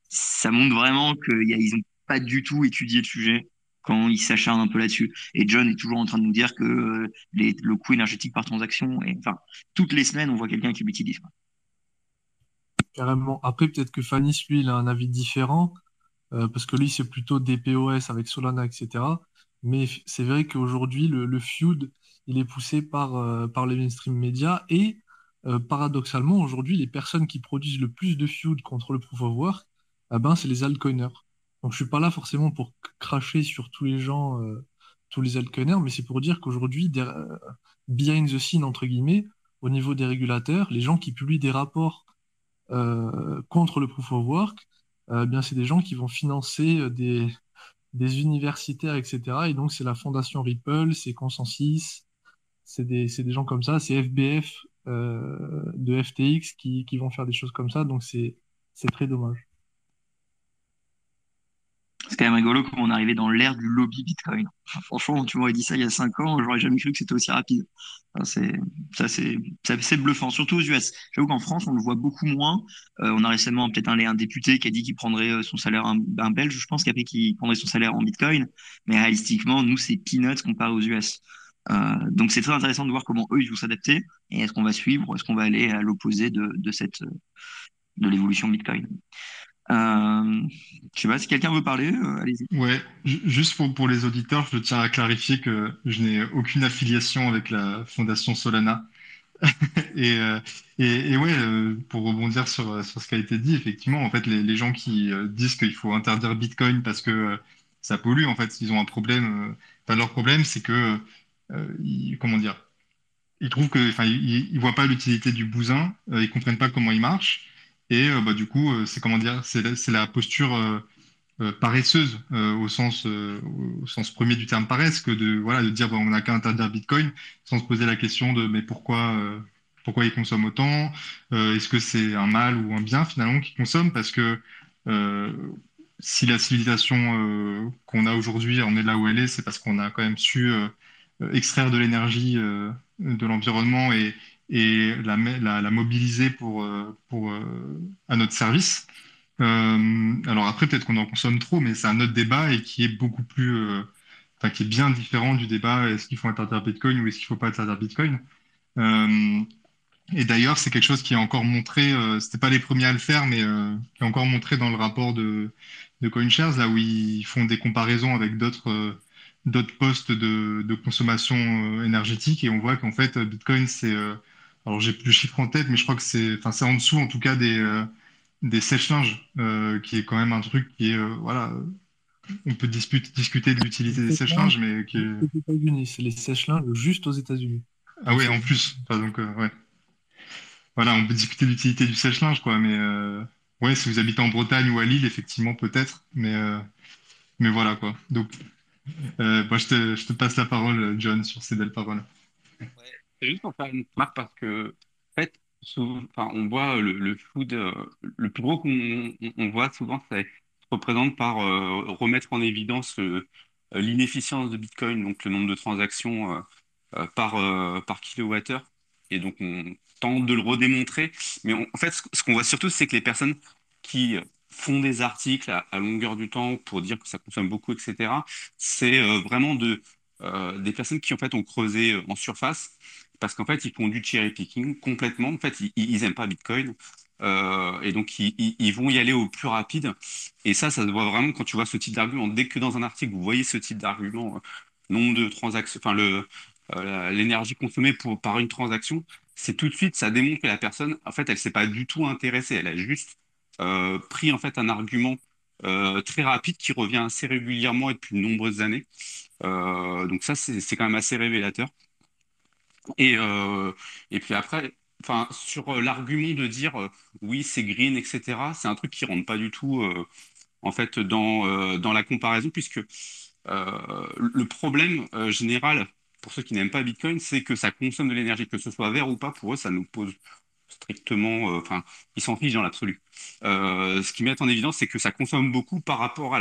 ça montre vraiment qu'ils n'ont pas du tout étudié le sujet quand ils s'acharnent un peu là-dessus. Et John est toujours en train de nous dire que le coût énergétique par transaction, et enfin, toutes les semaines, on voit quelqu'un qui l'utilise, quoi. Carrément. Après, peut-être que Fanis, lui, il a un avis différent, parce que lui, c'est plutôt DPoS avec Solana, etc. Mais c'est vrai qu'aujourd'hui, le feud, il est poussé par les mainstream médias et paradoxalement, aujourd'hui, les personnes qui produisent le plus de feud contre le proof of work, eh ben, c'est les altcoiners. Donc, je suis pas là forcément pour cracher sur tous les gens, tous les altcoiners, mais c'est pour dire qu'aujourd'hui, behind the scene, entre guillemets, au niveau des régulateurs, les gens qui publient des rapports contre le proof of work, eh bien, c'est des gens qui vont financer des universitaires, etc. Et donc, c'est la fondation Ripple, c'est Consensus, c'est des gens comme ça, c'est FBF de FTX qui vont faire des choses comme ça. Donc, c'est très dommage. C'est quand même rigolo comment on est arrivé dans l'ère du lobby Bitcoin. Enfin, franchement, tu m'aurais dit ça il y a 5 ans, j'aurais jamais cru que c'était aussi rapide. Enfin, c'est bluffant, surtout aux US. J'avoue qu'en France, on le voit beaucoup moins. On a récemment peut-être un député qui a dit qu'il prendrait son salaire, un Belge, je pense, qui a dit qu'il prendrait son salaire en Bitcoin. Mais réalistiquement, nous, c'est peanuts comparé aux US. Donc c'est très intéressant de voir comment eux ils vont s'adapter et est-ce qu'on va suivre ou est-ce qu'on va aller à l'opposé de l'évolution Bitcoin. Je sais pas si quelqu'un veut parler, allez-y. Ouais, juste pour les auditeurs, je tiens à clarifier que je n'ai aucune affiliation avec la fondation Solana. Et, euh, et ouais, pour rebondir sur ce qui a été dit, effectivement, en fait, les gens qui disent qu'il faut interdire Bitcoin parce que ça pollue, en fait, ils ont un problème. Enfin, leur problème, c'est que, comment dire, ils trouvent que, enfin, ils voient pas l'utilité du bousin, ils comprennent pas comment il marche, et bah, du coup, c'est comment dire, c'est la posture paresseuse au sens premier du terme paresse que de voilà de dire bon, on n'a qu'à interdire Bitcoin sans se poser la question de mais pourquoi ils consomment autant, est-ce que c'est un mal ou un bien finalement qu'ils consomment parce que euh, si la civilisation qu'on a aujourd'hui en est là où elle est, c'est parce qu'on a quand même su extraire de l'énergie de l'environnement et la mobiliser à notre service. Alors après, peut-être qu'on en consomme trop, mais c'est un autre débat et qui est beaucoup plus, enfin, qui est bien différent du débat est-ce qu'il faut interdire Bitcoin ou est-ce qu'il faut pas interdire Bitcoin. Euh, et d'ailleurs, c'est quelque chose qui est encore montré, c'était pas les premiers à le faire, mais qui est encore montré dans le rapport de CoinShares, là où ils font des comparaisons avec d'autres postes de consommation énergétique, et on voit qu'en fait, Bitcoin, alors j'ai plus le chiffre en tête, mais je crois que enfin, c'est en dessous, en tout cas, des sèche-linges, qui est quand même un truc qui est, voilà, on peut discuter de Les l'utilité des sèche-linges, sèche-linges, mais qui est... juste aux États-Unis. C'est les sèche-linges juste aux États-Unis. Ah Donc ouais, c'est en plus. Enfin, donc, ouais. Voilà, on peut discuter de l'utilité du sèche-linge, quoi, mais ouais, si vous habitez en Bretagne ou à Lille, effectivement, peut-être, mais voilà, quoi. Donc, bah, je te passe la parole, John, sur ces belles paroles. Ouais. C'est juste pour faire une remarque parce que, en fait, enfin, on voit le food, le plus gros qu'on voit souvent, ça se représente par remettre en évidence l'inefficience de Bitcoin, donc le nombre de transactions par kilowattheure. Et donc, on tente de le redémontrer. Mais en fait, ce qu'on voit surtout, c'est que les personnes qui font des articles à longueur du temps pour dire que ça consomme beaucoup, etc., c'est vraiment des personnes qui, en fait, ont creusé en surface parce qu'en fait, ils font du cherry picking complètement. En fait, ils aiment pas Bitcoin. Et donc, ils vont y aller au plus rapide. Et ça se voit vraiment quand tu vois ce type d'argument. Dès que dans un article, vous voyez ce type d'argument, nombre de transactions, enfin, l'énergie consommée par une transaction, c'est tout de suite, ça démontre que la personne, en fait, elle s'est pas du tout intéressée. Elle a juste pris, en fait, un argument très rapide qui revient assez régulièrement et depuis de nombreuses années. Donc ça, c'est quand même assez révélateur. Et, euh, et puis après, enfin, sur l'argument de dire oui, c'est green, etc., c'est un truc qui rentre pas du tout en fait dans la comparaison, puisque le problème général pour ceux qui n'aiment pas Bitcoin, c'est que ça consomme de l'énergie, que ce soit vert ou pas, pour eux, ça nous pose strictement, enfin, ils s'en fichent dans l'absolu. Ce qu'ils mettent en évidence, c'est que ça consomme beaucoup par rapport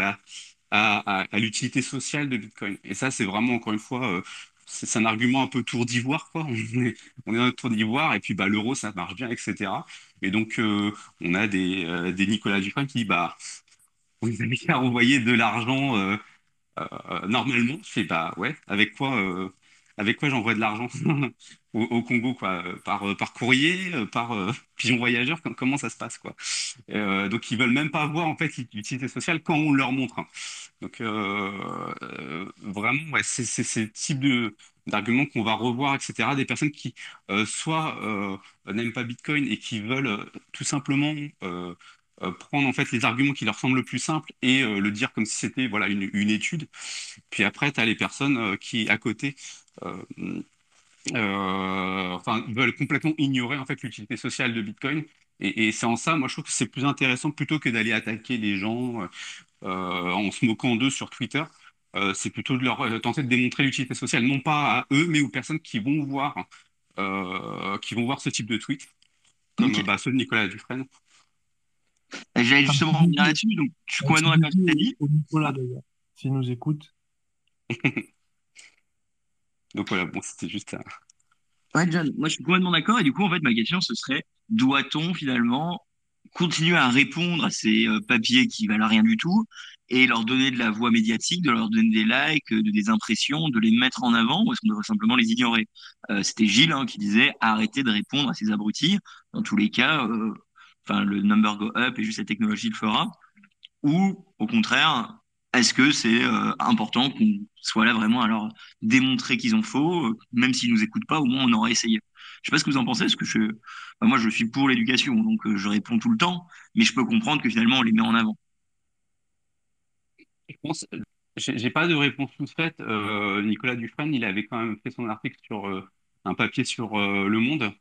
à l'utilité sociale de Bitcoin. Et ça, c'est vraiment, encore une fois, c'est un argument un peu tour d'ivoire, quoi. On est dans notre tour d'ivoire, et puis bah, l'euro, ça marche bien, etc. Et donc, on a des Nicolas Dufresne qui dit, bah, vous avez qu'à envoyer de l'argent normalement. Je fais, bah ouais, avec quoi j'envoie de l'argent au Congo, quoi, par courrier, par pigeon voyageur, comment ça se passe, quoi. Donc ils veulent même pas voir en fait l'utilité sociale quand on leur montre, hein. Donc vraiment, ouais, c'est le type de d'arguments qu'on va revoir, etc. Des personnes qui soit n'aiment pas Bitcoin et qui veulent tout simplement prendre en fait les arguments qui leur semblent le plus simples et le dire comme si c'était voilà une étude. Puis après, tu as les personnes qui à côté euh, enfin, veulent complètement ignorer en fait l'utilité sociale de Bitcoin. Et c'est en ça, moi, je trouve que c'est plus intéressant plutôt que d'aller attaquer les gens en se moquant d'eux sur Twitter. C'est plutôt de leur tenter de démontrer l'utilité sociale, non pas à eux, mais aux personnes qui vont voir ce type de tweet, comme Ok. bah, ceux de Nicolas Dufresne. J'allais un justement petit revenir bébé, là-dessus, donc je suis un petit complètement d'accord avec ce que tu as bébé dit. au Nicolas d'ailleurs, s'il nous écoute. Donc voilà, bon, c'était juste un... Ouais, John, moi je suis complètement d'accord. Et du coup, en fait, ma question, ce serait, doit-on finalement continuer à répondre à ces papiers qui valent rien du tout et leur donner de la voix médiatique, de leur donner des likes, des impressions, de les mettre en avant, ou est-ce qu'on devrait simplement les ignorer? C'était Gilles hein, qui disait, arrêtez de répondre à ces abrutis. Dans tous les cas, enfin, le number go up et juste la technologie le fera. Ou au contraire, est-ce que c'est important qu'on soit là vraiment à leur démontrer qu'ils ont faux, même s'ils nous écoutent pas, au moins on aura essayé. Je sais pas ce que vous en pensez, parce que moi je suis pour l'éducation, donc je réponds tout le temps, mais je peux comprendre que finalement on les met en avant. Je pense, j'ai pas de réponse toute faite. Nicolas Dufresne, il avait quand même fait son article sur un papier sur Le Monde.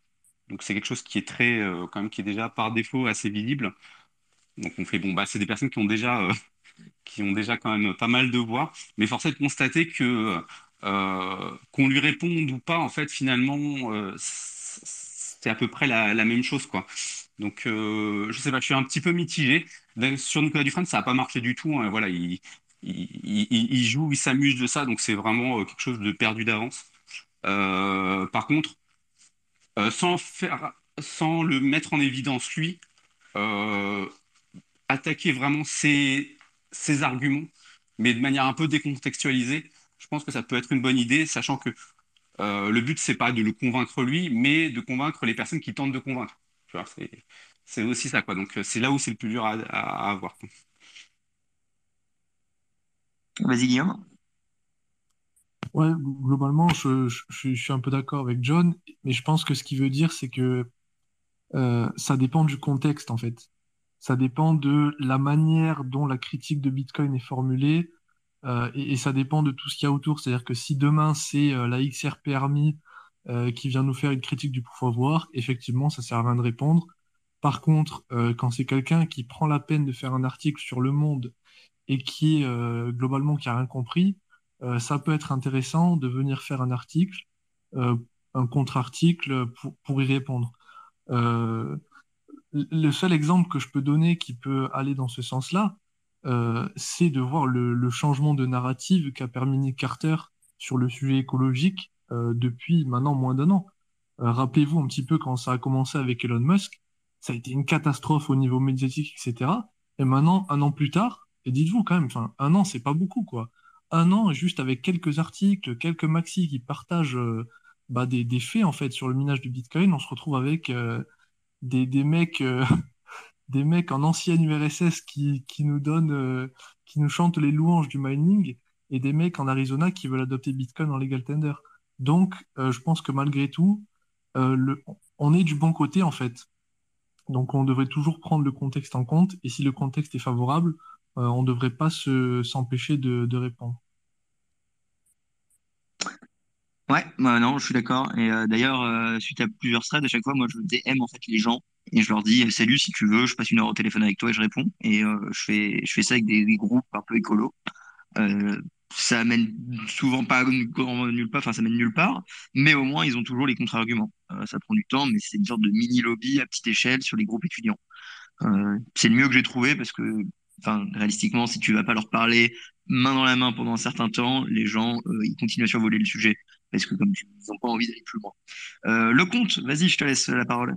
Donc c'est quelque chose qui est très, quand même, qui est déjà par défaut assez visible. Donc on fait, bon, bah, c'est des personnes qui ont déjà quand même pas mal de voix. Mais force est de constater que qu'on lui réponde ou pas, en fait, finalement, c'est à peu près la même chose, quoi. Donc, je sais pas, je suis un petit peu mitigé. Sur Nicolas Dufresne, ça n'a pas marché du tout, hein. Voilà, il joue, il s'amuse de ça, donc c'est vraiment quelque chose de perdu d'avance. Par contre, sans le mettre en évidence lui, euh, attaquer vraiment ses arguments, mais de manière un peu décontextualisée, je pense que ça peut être une bonne idée, sachant que le but, c'est pas de le convaincre lui, mais de convaincre les personnes qui tentent de convaincre. Tu vois, c'est aussi ça, quoi. Donc, c'est là où c'est le plus dur à avoir, quoi. Vas-y, Guillaume. Ouais, globalement, je suis un peu d'accord avec John, mais je pense que ce qu'il veut dire, c'est que ça dépend du contexte, en fait. Ça dépend de la manière dont la critique de Bitcoin est formulée, et ça dépend de tout ce qu'il y a autour. C'est-à-dire que si demain, c'est la XRP Army qui vient nous faire une critique du proof of work, effectivement, ça sert à rien de répondre. Par contre, quand c'est quelqu'un qui prend la peine de faire un article sur Le Monde et qui globalement qui a rien compris, ça peut être intéressant de venir faire un article, euh, un contre-article pour y répondre. Euh, le seul exemple que je peux donner qui peut aller dans ce sens-là, c'est de voir le changement de narrative qu'a permis Nick Carter sur le sujet écologique depuis maintenant moins d'un an. Rappelez-vous un petit peu quand ça a commencé avec Elon Musk, ça a été une catastrophe au niveau médiatique, etc. Et maintenant, un an plus tard, et dites-vous quand même, enfin, un an, c'est pas beaucoup, quoi. Un an, juste avec quelques articles, quelques maxis qui partagent des faits, en fait, sur le minage du Bitcoin, on se retrouve avec des mecs, des mecs en ancienne URSS qui nous donnent, qui nous chantent les louanges du mining et des mecs en Arizona qui veulent adopter Bitcoin en legal tender. Donc, je pense que malgré tout, on est du bon côté en fait. Donc, on devrait toujours prendre le contexte en compte et si le contexte est favorable, on ne devrait pas s'empêcher de répondre. Ouais, bah non, je suis d'accord. Et d'ailleurs, suite à plusieurs threads, à chaque fois, moi, je DM en fait les gens et je leur dis salut, si tu veux, je passe une heure au téléphone avec toi et je réponds. Et je fais ça avec des groupes un peu écolos. Ça mène souvent pas nulle part, enfin ça mène nulle part, mais au moins ils ont toujours les contre-arguments. Ça prend du temps, mais c'est une sorte de mini lobby à petite échelle sur les groupes étudiants. C'est le mieux que j'ai trouvé parce que, enfin, réalistiquement, si tu vas pas leur parler main dans la main pendant un certain temps, les gens, ils continuent à survoler le sujet parce que comme tu, ils n'ont pas envie d'aller plus loin. Le compte, vas-y, je te laisse la parole.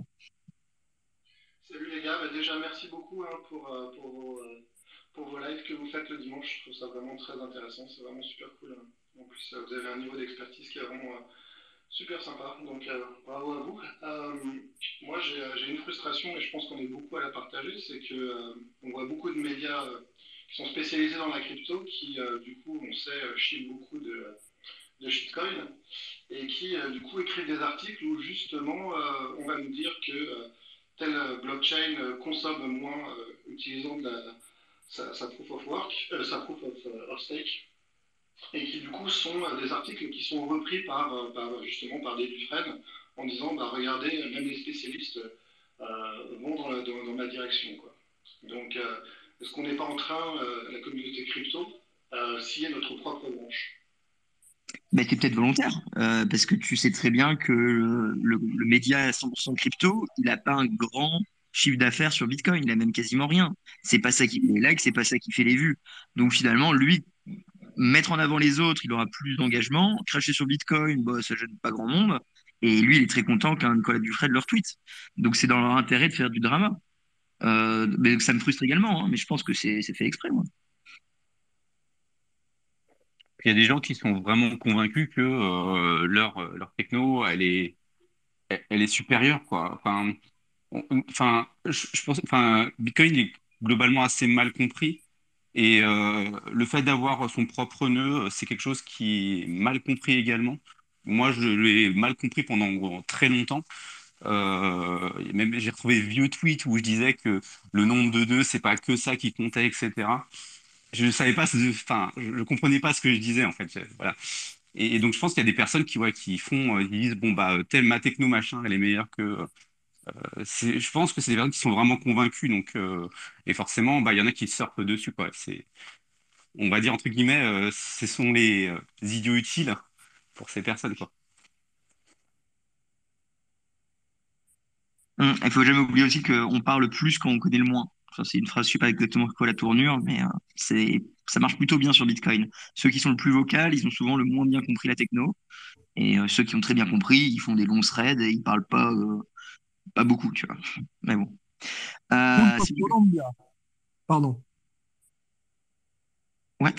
Salut les gars, bah déjà merci beaucoup hein, pour vos lives que vous faites le dimanche. Je trouve ça vraiment très intéressant, c'est vraiment super cool, hein. En plus, vous avez un niveau d'expertise qui est vraiment super sympa, donc bravo à vous. Moi j'ai une frustration et je pense qu'on est beaucoup à la partager, c'est que on voit beaucoup de médias qui sont spécialisés dans la crypto qui du coup on sait chient beaucoup de shitcoin et qui du coup écrivent des articles où justement on va nous dire que telle blockchain consomme moins utilisant sa proof of work, sa proof of stake, et qui du coup sont des articles qui sont repris justement par des Dufresne en disant bah, regardez, même les spécialistes vont dans ma direction. Quoi. Donc est-ce qu'on n'est pas en train, la communauté crypto, scier notre propre branche? Mais c'est peut-être volontaire, parce que tu sais très bien que le média à 100% crypto, il n'a pas un grand chiffre d'affaires sur Bitcoin, il a même quasiment rien. C'est pas ça qui fait les likes, c'est pas ça qui fait les vues. Donc finalement, lui, mettre en avant les autres, il aura plus d'engagement. Cracher sur Bitcoin, bah, ça gêne pas grand monde. Et lui, il est très content qu'un Nicolas Dufresne leur tweet. Donc c'est dans leur intérêt de faire du drama. Mais ça me frustre également, hein, mais je pense que c'est fait exprès, moi. Il y a des gens qui sont vraiment convaincus que leur techno, elle est supérieure, quoi. Je pense, enfin, Bitcoin est globalement assez mal compris. Et le fait d'avoir son propre nœud, c'est quelque chose qui est mal compris également. Moi, je l'ai mal compris pendant très longtemps. Même j'ai retrouvé des vieux tweets où je disais que le nombre de nœuds, c'est pas que ça qui comptait, etc. Je savais pas, enfin, je comprenais pas ce que je disais en fait. Voilà. Et donc je pense qu'il y a des personnes qui, ouais, qui font, ils disent bon bah telle ma techno machin, elle est meilleure que. Je pense que c'est des personnes qui sont vraiment convaincues. Donc et forcément, bah il y en a qui surfent dessus quoi. On va dire entre guillemets, ce sont les idiots utiles pour ces personnes quoi. Il faut jamais oublier aussi qu'on parle plus quand on connaît le moins. Ça, c'est une phrase, je sais pas exactement quoi la tournure, mais ça marche plutôt bien sur Bitcoin. Ceux qui sont le plus vocaux, ils ont souvent le moins bien compris la techno. Et ceux qui ont très bien compris, ils font des longs threads et ils parlent pas beaucoup, tu vois. Mais bon. Culpa Si vous- Colombia. Pardon. What?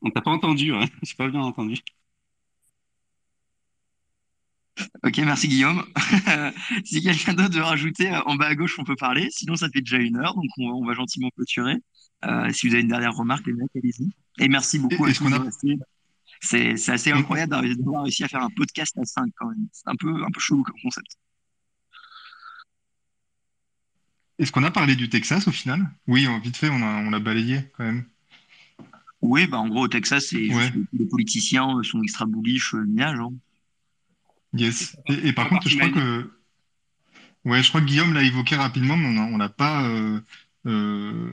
On t'a pas entendu, ouais. J'ai pas bien entendu. Ok, merci Guillaume. Si quelqu'un d'autre veut rajouter, en bas à gauche, on peut parler. Sinon, ça fait déjà 1 heure, donc on va gentiment clôturer. Si vous avez une dernière remarque, les mecs, allez-y. Et merci beaucoup à Est-ce tous qu'on de a, rester. C'est assez on- incroyable d'avoir réussi à faire un podcast à 5 quand même. C'est un peu chelou comme concept. est-ce qu'on a parlé du Texas au final? Oui, vite fait, on l'a balayé quand même. Oui, bah en gros, au Texas, c'est juste Ouais, que les politiciens sont extra bullish minage. Hein. yes. Et par La contre, partie mania. je crois que Guillaume l'a évoqué rapidement, mais on l'a pas euh,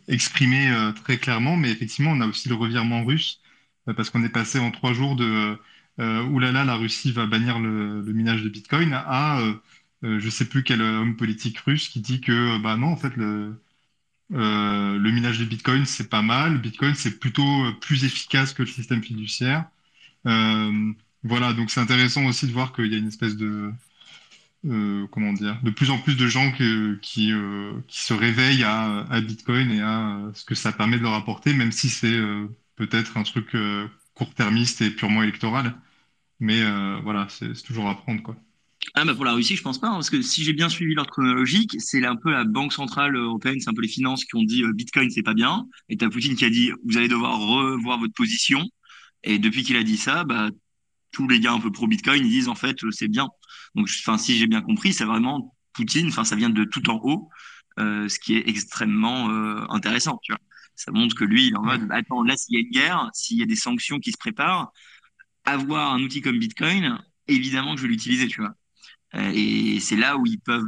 exprimé très clairement. Mais effectivement, on a aussi le revirement russe, parce qu'on est passé en 3 jours de oulala, la Russie va bannir le minage de Bitcoin à je sais plus quel homme politique russe qui dit que bah non, en fait, le minage de Bitcoin, c'est pas mal. Bitcoin, c'est plutôt plus efficace que le système fiduciaire. Euh, voilà, donc c'est intéressant aussi de voir qu'il y a une espèce de comment dire, de plus en plus de gens qui se réveillent à Bitcoin et à ce que ça permet de leur apporter, même si c'est peut-être un truc court-termiste et purement électoral. Mais voilà, c'est toujours à prendre, quoi. Ah bah pour la Russie, je pense pas, hein, parce que si j'ai bien suivi l'ordre chronologique, c'est un peu la Banque centrale européenne, c'est un peu les finances qui ont dit Bitcoin c'est pas bien, et t'as Poutine qui a dit vous allez devoir revoir votre position, et depuis qu'il a dit ça, bah tous les gars un peu pro Bitcoin ils disent en fait c'est bien. Donc enfin si j'ai bien compris, c'est vraiment Poutine, enfin ça vient de tout en haut, ce qui est extrêmement intéressant, tu vois. Ça montre que lui il est en Ouais. mode bah, attends là s'il y a une guerre, s'il y a des sanctions qui se préparent, avoir un outil comme Bitcoin, évidemment que je vais l'utiliser, tu vois. Et c'est là où ils peuvent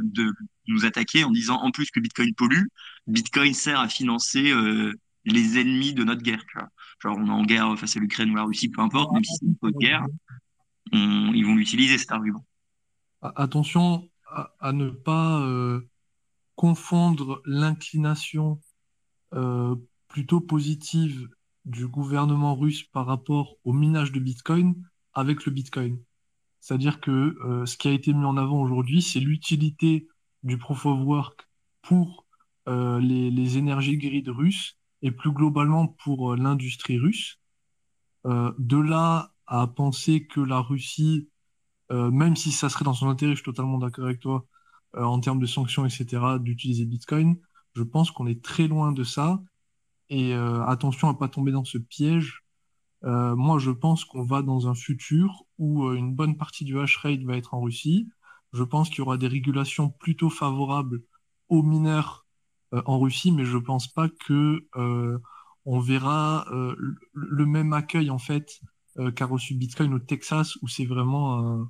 nous attaquer en disant en plus que Bitcoin pollue, Bitcoin sert à financer les ennemis de notre guerre. Tu vois. Genre on est en guerre face à l'Ukraine ou la Russie, peu importe, même si c'est une fausse guerre, ils vont l'utiliser cet argument. Attention à ne pas confondre l'inclination euh, plutôt positive du gouvernement russe par rapport au minage de Bitcoin avec le Bitcoin. C'est-à-dire que ce qui a été mis en avant aujourd'hui, c'est l'utilité du proof of work pour les énergies grids russes et plus globalement pour l'industrie russe. De là à penser que la Russie, même si ça serait dans son intérêt, je suis totalement d'accord avec toi, en termes de sanctions, etc., d'utiliser Bitcoin, je pense qu'on est très loin de ça. Et attention à pas tomber dans ce piège. Moi, je pense qu'on va dans un futur où une bonne partie du hash rate va être en Russie. Je pense qu'il y aura des régulations plutôt favorables aux mineurs en Russie, mais je pense pas que on verra le même accueil en fait qu'a reçu Bitcoin au Texas, où c'est vraiment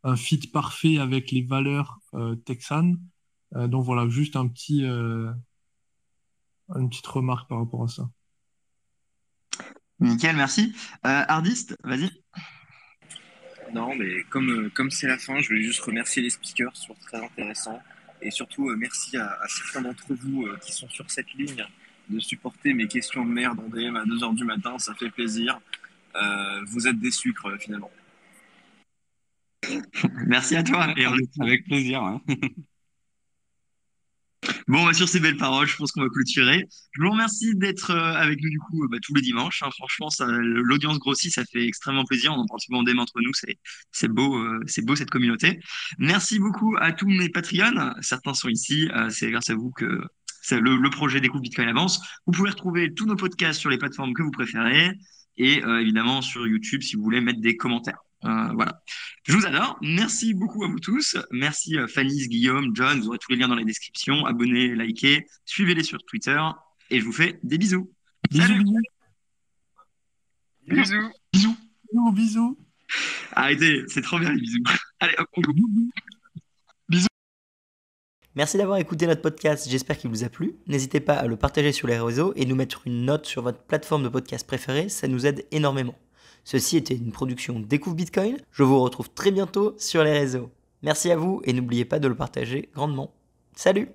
un fit parfait avec les valeurs texanes. Donc voilà, juste une petite remarque par rapport à ça. Nickel, merci. Hardist, vas-y. Non, mais comme c'est la fin, je voulais juste remercier les speakers, sur très intéressant. Et surtout, merci à certains d'entre vous qui sont sur cette ligne de supporter mes questions de merde en DM à 2 heures du matin, ça fait plaisir. Vous êtes des sucres, finalement. Merci à toi. Et Avec plaisir. Hein. bon, bah, sur ces belles paroles, je pense qu'on va clôturer. Je vous remercie d'être avec nous du coup tous les dimanches. Hein. Franchement, l'audience grossit, ça fait extrêmement plaisir. On en parle souvent d'aimer entre nous, c'est beau cette communauté. Merci beaucoup à tous mes Patreons. Certains sont ici. C'est grâce à vous que le projet Découvre Bitcoin avance. Vous pouvez retrouver tous nos podcasts sur les plateformes que vous préférez et évidemment sur YouTube si vous voulez mettre des commentaires. Voilà. Je vous adore. Merci beaucoup à vous tous. Merci Fanny, Guillaume, John. Vous aurez tous les liens dans la description. Abonnez, likez, suivez-les sur Twitter. Et je vous fais des bisous. Bisous, Salut. bisous, Bisous. Bisous. bisous, bisous. Arrêtez, c'est trop bien les bisous. Allez, hop, on go. Merci d'avoir écouté notre podcast, j'espère qu'il vous a plu. N'hésitez pas à le partager sur les réseaux et nous mettre une note sur votre plateforme de podcast préférée, ça nous aide énormément. Ceci était une production Découvre Bitcoin, je vous retrouve très bientôt sur les réseaux. Merci à vous et n'oubliez pas de le partager grandement. Salut!